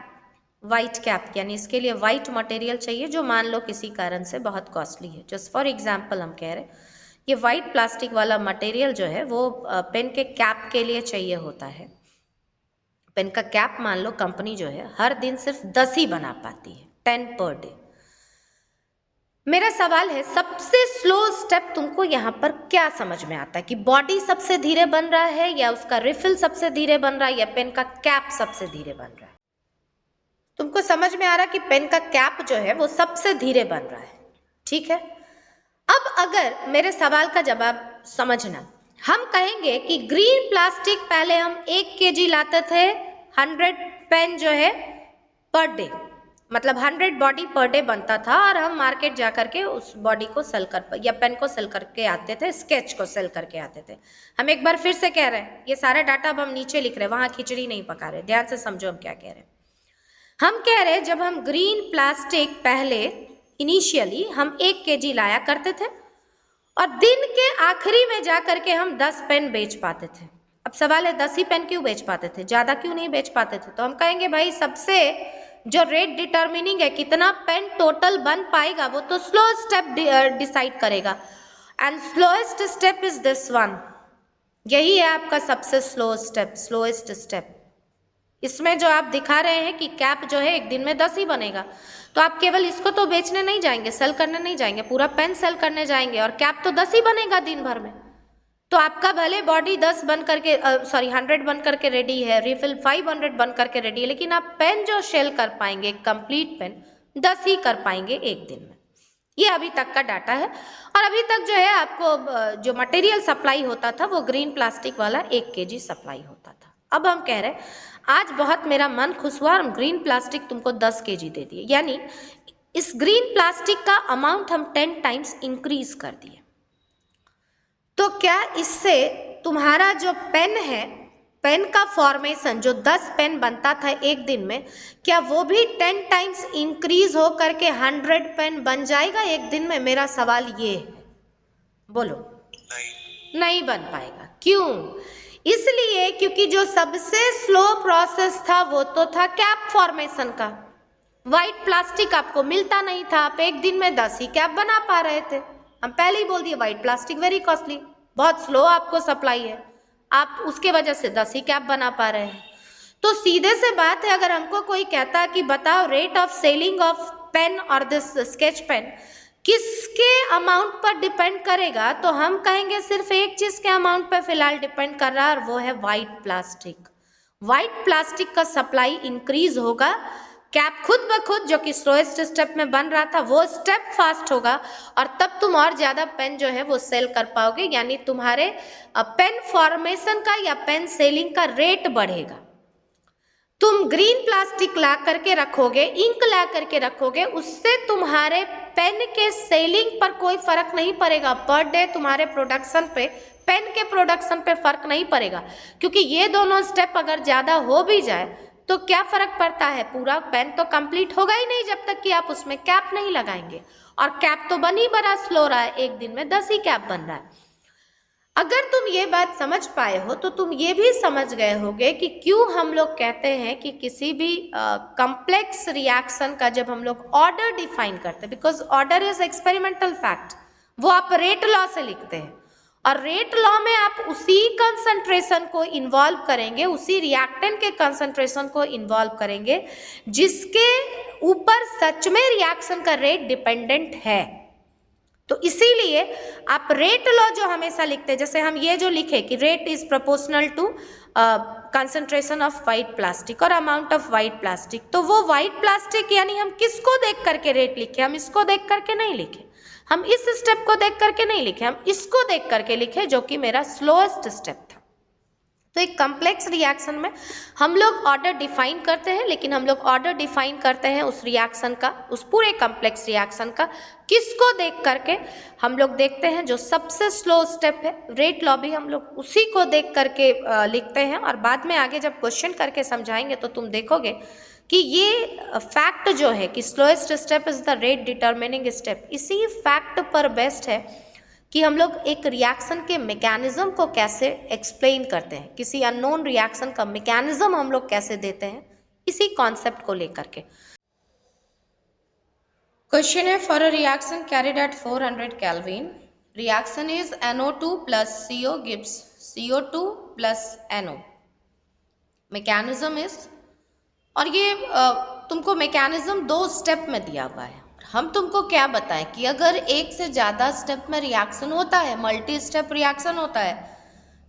वाइट कैप, यानी इसके लिए वाइट मटेरियल चाहिए जो मान लो किसी कारण से बहुत कॉस्टली है। जस्ट फॉर एग्जाम्पल हम कह रहे हैं ये वाइट प्लास्टिक वाला मटेरियल जो है वो पेन के कैप के लिए चाहिए होता है। पेन का कैप मान लो कंपनी जो है हर दिन सिर्फ 10 ही बना पाती है, 10 पर डे। मेरा सवाल है सबसे स्लो स्टेप तुमको यहाँ पर क्या समझ में आता है कि बॉडी सबसे धीरे बन रहा है या उसका रिफिल सबसे धीरे बन रहा है या पेन का कैप सबसे धीरे बन रहा है? तुमको समझ में आ रहा है कि पेन का कैप जो है वो सबसे धीरे बन रहा है, ठीक है। अब अगर मेरे सवाल का जवाब समझना, हम कहेंगे कि ग्रीन प्लास्टिक पहले हम 1 kg लाते थे 100 पेन जो है पर डे, मतलब 100 बॉडी पर डे बनता था, और हम मार्केट जा करके उस बॉडी को सेल कर या पेन को सेल करके आते थे, स्केच को सेल करके आते थे। हम एक बार फिर से कह रहे हैं, ये सारा डाटा अब हम नीचे लिख रहे हैं, वहां खिचड़ी नहीं पका रहे, ध्यान से समझो हम क्या कह रहे हैं। हम कह रहे हैं जब हम ग्रीन प्लास्टिक पहले इनिशियली हम 1 kg लाया करते थे और दिन के आखिरी में जा करके हम 10 पेन बेच पाते थे। अब सवाल है 10 ही पेन क्यों बेच पाते थे, ज्यादा क्यों नहीं बेच पाते थे? तो हम कहेंगे भाई सबसे जो रेट डिटर्मिनिंग है कितना पेन टोटल बन पाएगा वो तो स्लो स्टेप डिसाइड करेगा, and slowest step is this one. यही है आपका सबसे स्लो स्टेप, स्लोएस्ट स्टेप। इसमें जो आप दिखा रहे हैं कि कैप जो है एक दिन में 10 ही बनेगा, तो आप केवल इसको तो बेचने नहीं जाएंगे, सेल करने नहीं जाएंगे, पूरा पेन सेल करने जाएंगे और कैप तो 10 ही बनेगा दिन भर में। तो आपका भले बॉडी 10 बन करके 100 बन करके रेडी है, रिफिल 500 बन करके रेडी है, लेकिन आप पेन जो सेल कर पाएंगे कंप्लीट पेन 10 ही कर पाएंगे एक दिन में। ये अभी तक का डाटा है। और अभी तक जो है आपको जो मटेरियल सप्लाई होता था वो ग्रीन प्लास्टिक वाला 1 kg सप्लाई होता था। अब हम कह रहे हैं आज बहुत मेरा मन खुश हुआ और ग्रीन प्लास्टिक तुमको 10 kg दे दिए, यानी इस ग्रीन प्लास्टिक का अमाउंट हम 10 टाइम्स इंक्रीज कर दिए। तो क्या इससे तुम्हारा जो पेन है, पेन का फॉर्मेशन जो 10 पेन बनता था एक दिन में, क्या वो भी 10 टाइम्स इंक्रीज हो करके 100 पेन बन जाएगा एक दिन में? मेरा सवाल ये है, बोलो। नहीं बन पाएगा। क्यों? इसलिए क्योंकि जो सबसे स्लो प्रोसेस था वो तो था कैप फॉर्मेशन का। व्हाइट प्लास्टिक आपको मिलता नहीं था, आप एक दिन में 10 ही कैप बना पा रहे थे। हम पहले ही बोल दिए व्हाइट प्लास्टिक वेरी कॉस्टली, बहुत स्लो आपको सप्लाई है, आप उसके वजह से 10 ही कैप बना पा रहे हैं। तो सीधे से बात है, अगर हमको कोई कहता है कि बताओ rate of selling of pen और दिस स्केच पेन किसके अमाउंट पर डिपेंड करेगा, तो हम कहेंगे सिर्फ एक चीज के अमाउंट पर फिलहाल डिपेंड कर रहा है और वो है व्हाइट प्लास्टिक। व्हाइट प्लास्टिक का सप्लाई इंक्रीज होगा, कैप खुद ब खुद जो कि स्लोएस्ट स्टेप में बन रहा था वो स्टेप फास्ट होगा, और तब तुम और ज्यादा पेन जो है वो सेल कर पाओगे, यानी तुम्हारे पेन फॉर्मेशन का या पेन सेलिंग का रेट बढ़ेगा। तुम ग्रीन प्लास्टिक ला करके रखोगे, इंक ला करके रखोगे, उससे तुम्हारे पेन के सेलिंग पर कोई फर्क नहीं पड़ेगा, पर डे तुम्हारे प्रोडक्शन पे, पेन के प्रोडक्शन पे फर्क नहीं पड़ेगा, क्योंकि ये दोनों स्टेप अगर ज्यादा हो भी जाए तो क्या फर्क पड़ता है, पूरा पेन तो कंप्लीट होगा ही नहीं जब तक कि आप उसमें कैप नहीं लगाएंगे, और कैप तो बन ही बड़ा स्लो रहा है, एक दिन में 10 ही कैप बन रहा है। अगर तुम ये बात समझ पाए हो तो तुम ये भी समझ गए होगे कि क्यों हम लोग कहते हैं कि किसी भी कॉम्प्लेक्स रिएक्शन का जब हम लोग ऑर्डर डिफाइन करते हैं, because order is experimental fact, वो आप रेट लॉ से लिखते हैं, और रेट लॉ में आप उसी कंसंट्रेशन को इन्वॉल्व करेंगे, उसी रिएक्टेंट के कंसंट्रेशन को इन्वॉल्व करेंगे जिसके ऊपर सच में रिएक्शन का रेट डिपेंडेंट है। तो इसीलिए आप रेट लॉ जो हमेशा लिखते हैं, जैसे हम ये जो लिखे कि rate is proportional to concentration of white plastic और अमाउंट ऑफ व्हाइट प्लास्टिक, तो वो व्हाइट प्लास्टिक यानी हम किसको देख करके रेट लिखे, हम इसको देख करके नहीं लिखे, हम इस स्टेप को देख करके नहीं लिखे, हम इसको देख करके लिखे जो कि मेरा स्लोएस्ट स्टेप था। तो एक कॉम्प्लेक्स रिएक्शन में हम लोग ऑर्डर डिफाइन करते हैं, लेकिन हम लोग ऑर्डर डिफाइन करते हैं उस रिएक्शन का, उस पूरे कॉम्प्लेक्स रिएक्शन का किसको देख करके? हम लोग देखते हैं जो सबसे स्लो स्टेप है, रेट लॉ भी हम लोग उसी को देख करके लिखते हैं। और बाद में आगे जब क्वेश्चन करके समझाएंगे तो तुम देखोगे कि ये फैक्ट जो है कि slowest step is the rate determining step, इसी फैक्ट पर बेस्ड है कि हम लोग एक रिएक्शन के मैकेनिज्म को कैसे एक्सप्लेन करते हैं, किसी अननोन रिएक्शन का मैकेनिज्म हम लोग कैसे देते हैं, इसी कॉन्सेप्ट को लेकर के। क्वेश्चन है, for a reaction carried at 400 kelvin, reaction is NO2 plus CO gives CO2 plus NO, mechanism is, और ये तुमको मैकेनिज्म 2 स्टेप में दिया हुआ है। हम तुमको क्या बताएं कि अगर एक से ज्यादा स्टेप में रिएक्शन होता है, मल्टी स्टेप रिएक्शन होता है,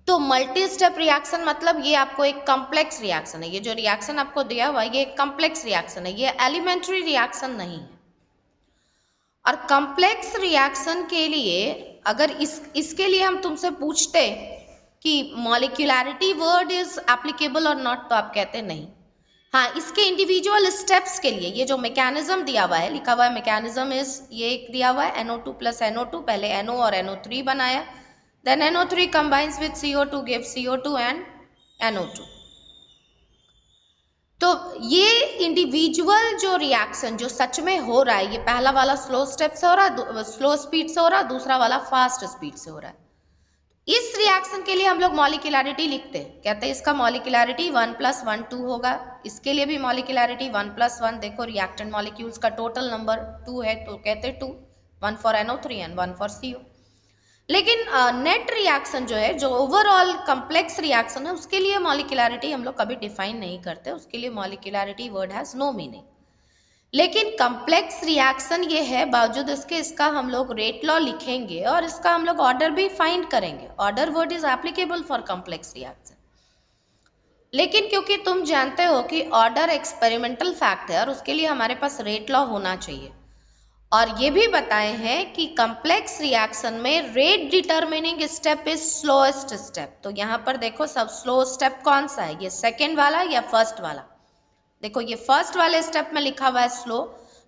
तो मल्टी स्टेप रिएक्शन मतलब ये आपको एक कॉम्प्लेक्स रिएक्शन है। ये जो रिएक्शन आपको दिया हुआ है ये एक कॉम्प्लेक्स रिएक्शन है, ये एलिमेंट्री रिएक्शन नहीं है। और कॉम्प्लेक्स रिएक्शन के लिए अगर इसके लिए हम तुमसे पूछते कि मॉलिक्यूलैरिटी वर्ड इज एप्लीकेबल और नॉट, तो आप कहते नहीं। हाँ, इसके इंडिविजुअल स्टेप्स के लिए ये जो मैकेनिज्म दिया हुआ है, लिखा हुआ है मैकेनिज्म इज, ये एक दिया हुआ है NO2 plus NO2, पहले NO और NO3 बनाया, then NO3 combines with CO2 gives CO2 and NO2। तो ये इंडिविजुअल जो रिएक्शन जो सच में हो रहा है, ये पहला वाला स्लो स्टेप से हो रहा है, स्लो स्पीड से हो रहा है, दूसरा वाला फास्ट स्पीड से हो रहा है। इस रिएक्शन के लिए हम लोग मॉलिक्यूलैरिटी लिखते हैं, कहते हैं इसका मॉलिक्यूलैरिटी 1 + 1 2 होगा। इसके लिए भी मॉलिक्यूलैरिटी 1 + 1, देखो रिएक्टेंट मॉलिक्यूल्स का टोटल नंबर 2 है तो कहते हैं 2, 1 for NO3 and 1 for CO। लेकिन नेट रिएक्शन जो है, जो ओवरऑल कॉम्प्लेक्स रिएक्शन है, उसके लिए मॉलिक्यूलैरिटी हम लोग कभी डिफाइन नहीं करते, उसके लिए molecularity word has no meaning. लेकिन कॉम्प्लेक्स रिएक्शन ये है, बावजूद इसके इसका हम लोग रेट लॉ लिखेंगे और इसका हम लोग ऑर्डर भी फाइंड करेंगे। Order word is applicable for complex reaction. लेकिन क्योंकि तुम जानते हो कि ऑर्डर एक्सपेरिमेंटल फैक्ट है और उसके लिए हमारे पास रेट लॉ होना चाहिए, और ये भी बताए हैं कि कॉम्प्लेक्स रिएक्शन में rate determining step is slowest step. तो यहाँ पर देखो सब स्लो स्टेप कौन सा है, ये सेकेंड वाला या फर्स्ट वाला? देखो ये फर्स्ट वाले स्टेप में लिखा हुआ है स्लो,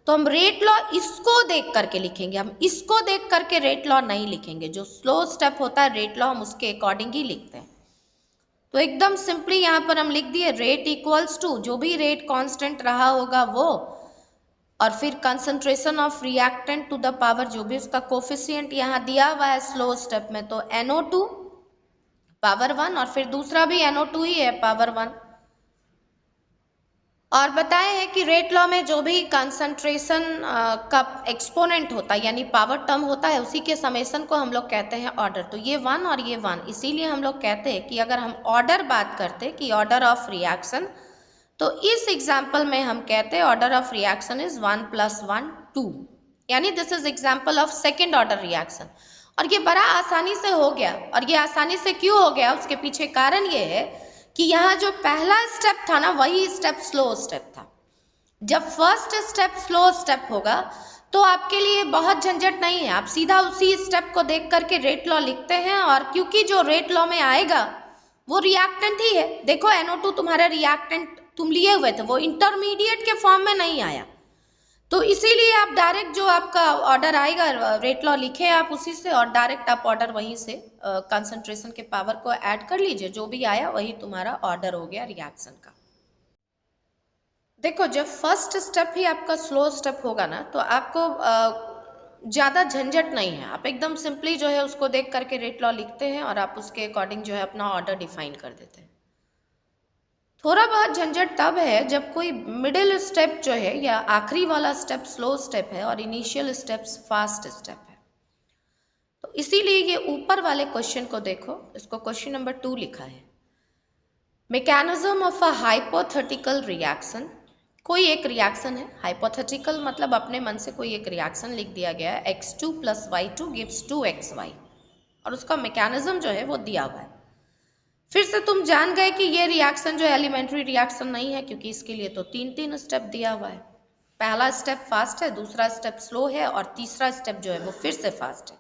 तो हम रेट लॉ इसको देख करके लिखेंगे, हम इसको देख करके रेट लॉ नहीं लिखेंगे। जो स्लो स्टेप होता है रेट लॉ हम उसके अकॉर्डिंग ही लिखते हैं। तो एकदम सिंपली यहाँ पर हम लिख दिए रेट इक्वल्स टू, जो भी रेट कांस्टेंट रहा होगा वो, और फिर concentration of reactant to the power, जो भी उसका कोफिशिएंट यहाँ दिया हुआ है स्लो स्टेप में, तो NO2 पावर 1, और फिर दूसरा भी NO2 ही है पावर 1। और बताए हैं कि रेट लॉ में जो भी कंसंट्रेशन का एक्सपोनेंट होता है यानी पावर टर्म होता है, उसी के समेशन को हम लोग कहते हैं ऑर्डर। तो ये 1 और ये 1, इसीलिए हम लोग कहते हैं कि अगर हम ऑर्डर बात करते कि ऑर्डर ऑफ रिएक्शन, तो इस एग्जाम्पल में हम कहते हैं ऑर्डर ऑफ रिएक्शन इज 1 + 1 2, यानी this is example of second order reaction. और ये बड़ा आसानी से हो गया, और ये आसानी से क्यों हो गया, उसके पीछे कारण ये है कि यहाँ जो पहला स्टेप था ना, वही स्टेप स्लो स्टेप था। जब फर्स्ट स्टेप स्लो स्टेप होगा तो आपके लिए बहुत झंझट नहीं है, आप सीधा उसी स्टेप को देख करके रेट लॉ लिखते हैं, और क्योंकि जो रेट लॉ में आएगा वो रिएक्टेंट ही है। देखो NO2 तुम्हारा रिएक्टेंट तुम लिए हुए थे, वो इंटरमीडिएट के फॉर्म में नहीं आया, तो इसीलिए आप डायरेक्ट जो आपका ऑर्डर आएगा रेट लॉ लिखे आप उसी से, और डायरेक्ट आप ऑर्डर वहीं से कंसंट्रेशन के पावर को ऐड कर लीजिए, जो भी आया वही तुम्हारा ऑर्डर हो गया रिएक्शन का। देखो जब फर्स्ट स्टेप ही आपका स्लो स्टेप होगा ना, तो आपको ज़्यादा झंझट नहीं है, आप एकदम सिंपली जो है उसको देख करके रेट लॉ लिखते हैं और आप उसके अकॉर्डिंग जो है अपना ऑर्डर डिफाइन कर देते हैं। थोड़ा बहुत झंझट तब है जब कोई मिडिल स्टेप जो है या आखिरी वाला स्टेप स्लो स्टेप है और इनिशियल स्टेप्स फास्ट स्टेप है। तो इसीलिए ये ऊपर वाले क्वेश्चन को देखो, इसको क्वेश्चन नंबर 2 लिखा है, mechanism of a hypothetical reaction. कोई एक रिएक्शन है, हाइपोथेटिकल मतलब अपने मन से कोई एक रिएक्शन लिख दिया गया है, x2 + y2 gives 2xy, और उसका मैकेनिज्म जो है वो दिया हुआ है। फिर से तुम जान गए कि ये रिएक्शन जो एलिमेंट्री रिएक्शन नहीं है, क्योंकि इसके लिए तो 3 स्टेप दिया हुआ है। पहला स्टेप फास्ट है, दूसरा स्टेप स्लो है, और तीसरा स्टेप जो है वो फिर से फास्ट है।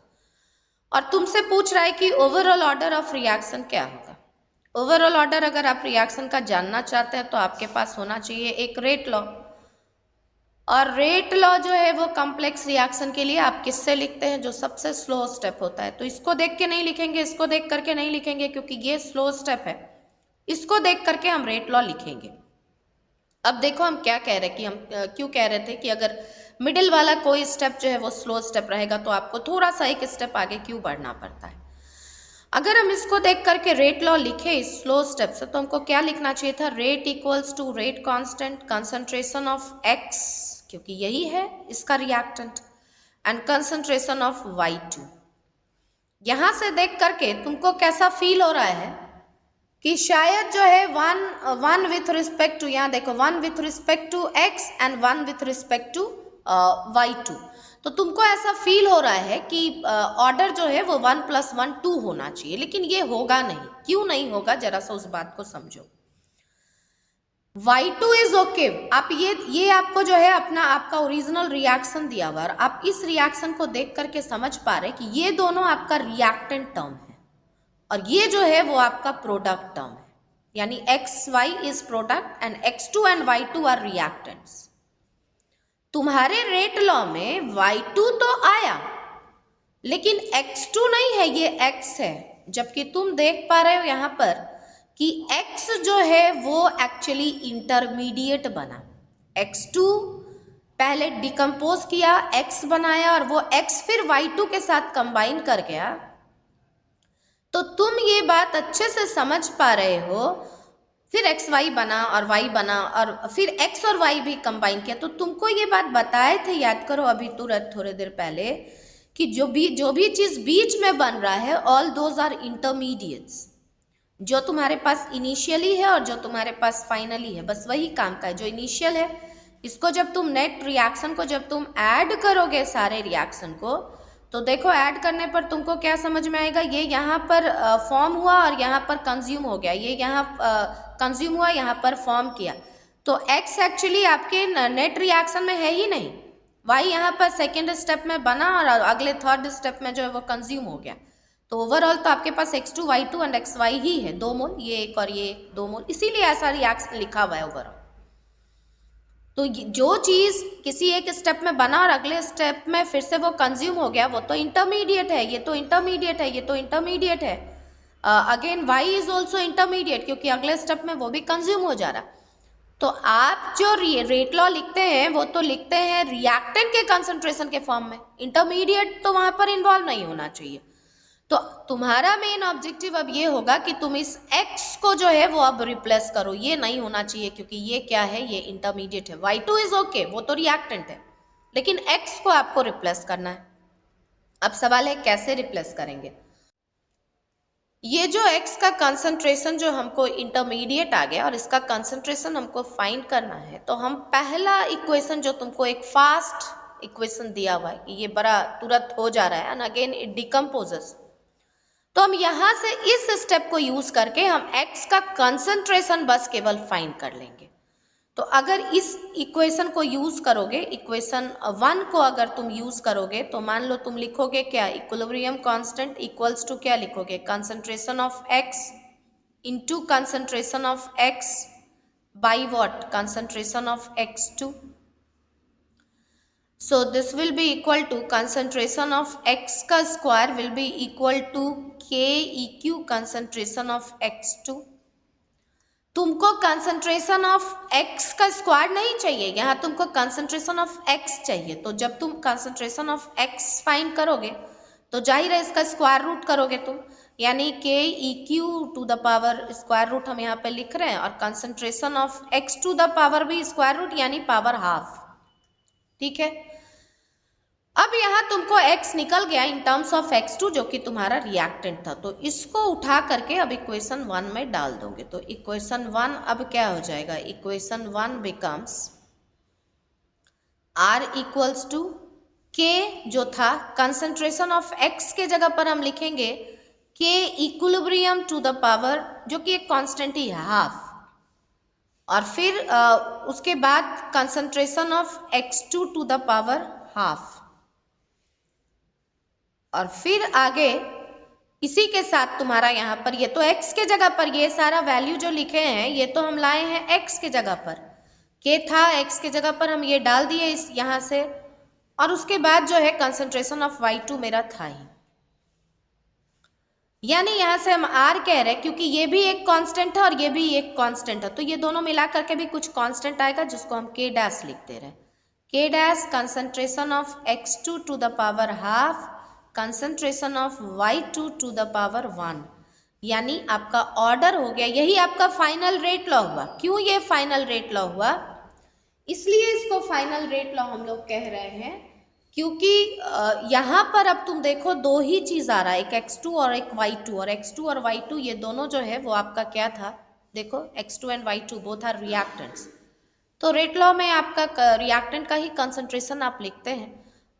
और तुमसे पूछ रहा है कि ओवरऑल ऑर्डर ऑफ रिएक्शन क्या होगा। ओवरऑल ऑर्डर अगर आप रिएक्शन का जानना चाहते हैं तो आपके पास होना चाहिए एक रेट लॉ, और रेट लॉ जो है वो कॉम्प्लेक्स रिएक्शन के लिए आप किससे लिखते हैं, जो सबसे स्लो स्टेप होता है। तो इसको देख के नहीं लिखेंगे, इसको देख करके नहीं लिखेंगे, क्योंकि ये स्लो स्टेप है, इसको देख करके हम रेट लॉ लिखेंगे। अब देखो हम क्या कह रहे हैं कि हम क्यों कह रहे थे कि अगर मिडिल वाला कोई स्टेप जो है वो स्लो स्टेप रहेगा तो आपको थोड़ा सा एक स्टेप आगे क्यों बढ़ना पड़ता है। अगर हम इसको देख करके रेट लॉ लिखे इस स्लो स्टेप से, तो हमको क्या लिखना चाहिए था, rate equals to rate constant concentration of X, क्योंकि यही है इसका reactant, and concentration of Y2। यहां से देख करके तुमको कैसा फील हो रहा है कि शायद जो है वन विथ रिस्पेक्ट टू, यहाँ देखो one with respect to X and one with respect to Y2, तो तुमको ऐसा फील हो रहा है कि ऑर्डर जो है वो 1 + 1 2 होना चाहिए, लेकिन ये होगा नहीं। क्यों नहीं होगा, जरा सा उस बात को समझो। Y2 इज ओके, आप ये आपको जो है अपना आपका ओरिजिनल रिएक्शन दिया हुआ, और आप इस रिएक्शन को देख करके समझ पा रहे कि ये दोनों आपका रिएक्टेंट टर्म है, और ये जो है वो आपका प्रोडक्ट टर्म है, यानी XY is product and X2 and Y2 are reactants. तुम्हारे रेट लॉ में Y2 तो आया, लेकिन X2 नहीं है, ये X है, जबकि तुम देख पा रहे हो यहां पर कि X जो है वो एक्चुअली इंटरमीडिएट बना। X2 पहले डिकम्पोज किया, X बनाया, और वो X फिर Y2 के साथ कंबाइन कर गया। तो तुम ये बात अच्छे से समझ पा रहे हो, फिर XY बना और Y बना, और फिर X और Y भी कंबाइन किया। तो तुमको ये बात बताए थे, याद करो अभी तुरंत थोड़ी देर पहले, कि जो भी चीज बीच में बन रहा है, ऑल दोज आर इंटरमीडिएट्स। जो तुम्हारे पास इनिशियली है और जो तुम्हारे पास फाइनली है, बस वही काम का है। जो इनिशियल है, इसको जब तुम नेट रिएक्शन को जब तुम ऐड करोगे सारे रिएक्शन को, तो देखो ऐड करने पर तुमको क्या समझ में आएगा, ये यहाँ पर फॉर्म हुआ और यहाँ पर कंज्यूम हो गया, ये यहाँ कंज्यूम हुआ, यहाँ पर फॉर्म किया। तो X एक्चुअली आपके नेट रिएक्शन में है ही नहीं, Y यहाँ पर सेकेंड स्टेप में बना और अगले थर्ड स्टेप में जो है वो कंज्यूम हो गया। तो ओवरऑल तो आपके पास X2 Y2 एंड XY ही है, 2 मोल, ये एक और ये 2 मोल, इसीलिए ऐसा रिएक्शन लिखा हुआ है ओवरऑल। तो जो चीज किसी एक स्टेप में बना और अगले स्टेप में फिर से वो कंज्यूम हो गया, वो तो इंटरमीडिएट है, ये तो इंटरमीडिएट है, ये तो इंटरमीडिएट है। Again Y is also intermediate, क्योंकि अगले स्टेप में वो भी कंज्यूम हो जा रहा। तो आप जो रेट लॉ लिखते हैं वो तो लिखते हैं रिएक्टेंट के कंसंट्रेशन के फॉर्म में, इंटरमीडिएट तो वहां पर इन्वॉल्व नहीं होना चाहिए। तो तुम्हारा मेन ऑब्जेक्टिव अब ये होगा कि तुम इस X को जो है वो अब रिप्लेस करो, ये नहीं होना चाहिए, क्योंकि ये क्या है, ये इंटरमीडिएट है। Y2 इज ओके, वो तो रिएक्टेंट है, लेकिन X को आपको रिप्लेस करना है। अब सवाल है कैसे रिप्लेस करेंगे। ये जो X का कंसंट्रेशन जो हमको इंटरमीडिएट आ गया और इसका कंसंट्रेशन हमको फाइंड करना है, तो हम पहला इक्वेशन जो तुमको एक फास्ट इक्वेशन दिया हुआ है कि ये बड़ा तुरंत हो जा रहा है, एंड अगेन इट डिकम्पोजेस, तो हम यहां से इस स्टेप को यूज करके हम X का कंसंट्रेशन बस केवल फाइंड कर लेंगे। तो अगर इस इक्वेशन को यूज करोगे, इक्वेशन 1 को अगर तुम यूज करोगे, तो मान लो तुम लिखोगे क्या, इक्विलिब्रियम कांस्टेंट इक्वल्स टू क्या लिखोगे, concentration of X into concentration of X by what, concentration of X2। So this will be equal to concentration of X का square will be equal to KEQ concentration of X2। तुमको concentration of X का square नहीं चाहिए, यहाँ तुमको concentration of X चाहिए। तो जब तुम concentration of X फाइंड करोगे तो जाहिर है इसका स्क्वायर रूट करोगे तुम, यानी KEQ to the power square root हम यहाँ पे लिख रहे हैं, और concentration of X to the power भी स्क्वायर रूट यानी पावर हाफ। ठीक है, अब यहाँ तुमको X निकल गया इन टर्म्स ऑफ X2 जो कि तुम्हारा रिएक्टेंट था, तो इसको उठा करके अब इक्वेशन 1 में डाल दोगे। तो इक्वेशन 1 अब क्या हो जाएगा, equation 1 becomes R equals to K जो था कंसंट्रेशन ऑफ X के जगह पर हम लिखेंगे K equilibrium to the power, जो कि एक कांस्टेंट ही है, हाफ, और फिर उसके बाद concentration of X2 to the power half, और फिर आगे इसी के साथ तुम्हारा यहाँ पर ये तो x के जगह पर ये सारा वैल्यू जो लिखे हैं ये तो हम लाए हैं x के जगह पर, k था x के जगह पर हम ये डाल दिए इस यहाँ से, और उसके बाद जो है कंसंट्रेशन ऑफ Y2 मेरा था ही, यानी यहाँ से हम R कह रहे हैं क्योंकि ये भी एक कांस्टेंट है और ये भी एक कांस्टेंट है, तो ये दोनों मिला करके भी कुछ कांस्टेंट आएगा जिसको हम K डैश लिखते रहे। K dash concentration of X2 to the power half concentration of Y2 to the power 1, यानी आपका ऑर्डर हो गया, यही आपका फाइनल रेट लॉ हुआ। क्यों ये फाइनल रेट लॉ हुआ? इसलिए इसको फाइनल रेट लॉ हम लोग कह रहे हैं क्योंकि यहाँ पर अब तुम देखो दो ही चीज आ रहा है, एक x2 और एक y2, और x2 और y2 ये दोनों जो है वो आपका क्या था, देखो x2 and y2 both are reactants, तो रेट लॉ में आपका रिएक्टेंट का ही कंसंट्रेशन आप लिखते हैं।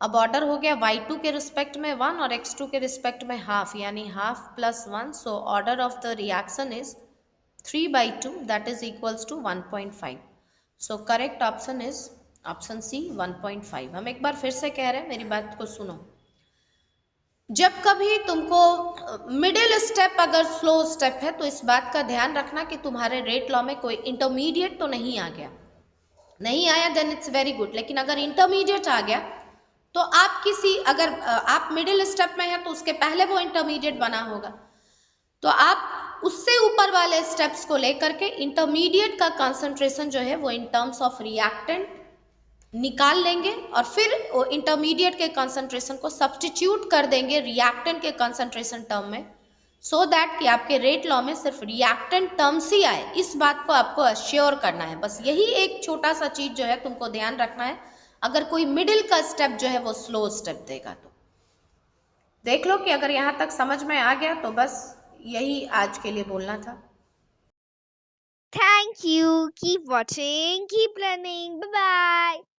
अब ऑर्डर हो गया y2 के रिस्पेक्ट में 1 और x2 के रिस्पेक्ट में हाफ, यानी half plus 1, so order of the reaction is 3/2 that is equals to 1.5। So correct option is option C 1.5। हम एक बार फिर से कह रहे हैं, मेरी बात को सुनो। जब कभी तुमको मिडिल स्टेप अगर स्लो स्टेप है तो इस बात का ध्यान रखना कि तुम्हारे रेट लॉ में कोई इंटरमीडिएट तो नहीं आ गया, नहीं आया देन इट्स वेरी गुड, लेकिन अगर इंटरमीडिएट आ गया तो आप किसी अगर आप मिडिल स्टेप में है तो उसके पहले वो इंटरमीडिएट बना होगा, तो आप उससे ऊपर वाले स्टेप्स को लेकर के इंटरमीडिएट का कंसंट्रेशन जो है वो इन टर्म्स ऑफ रिएक्टेंट निकाल लेंगे और फिर इंटरमीडिएट के कंसंट्रेशन को सब्स्टिट्यूट कर देंगे रिएक्टेंट के कंसंट्रेशन टर्म में, सो दैट कि आपके रेट लॉ में सिर्फ रिएक्टेंट टर्म्स ही आए। इस बात को आपको अश्योर करना है, बस यही एक छोटा सा चीज जो है तुमको ध्यान रखना है। अगर कोई मिडिल का स्टेप जो है वो स्लो स्टेप देगा तो देख लो कि अगर यहाँ तक समझ में आ गया तो बस यही आज के लिए बोलना था। Thank you. Keep watching, keep learning. Bye bye.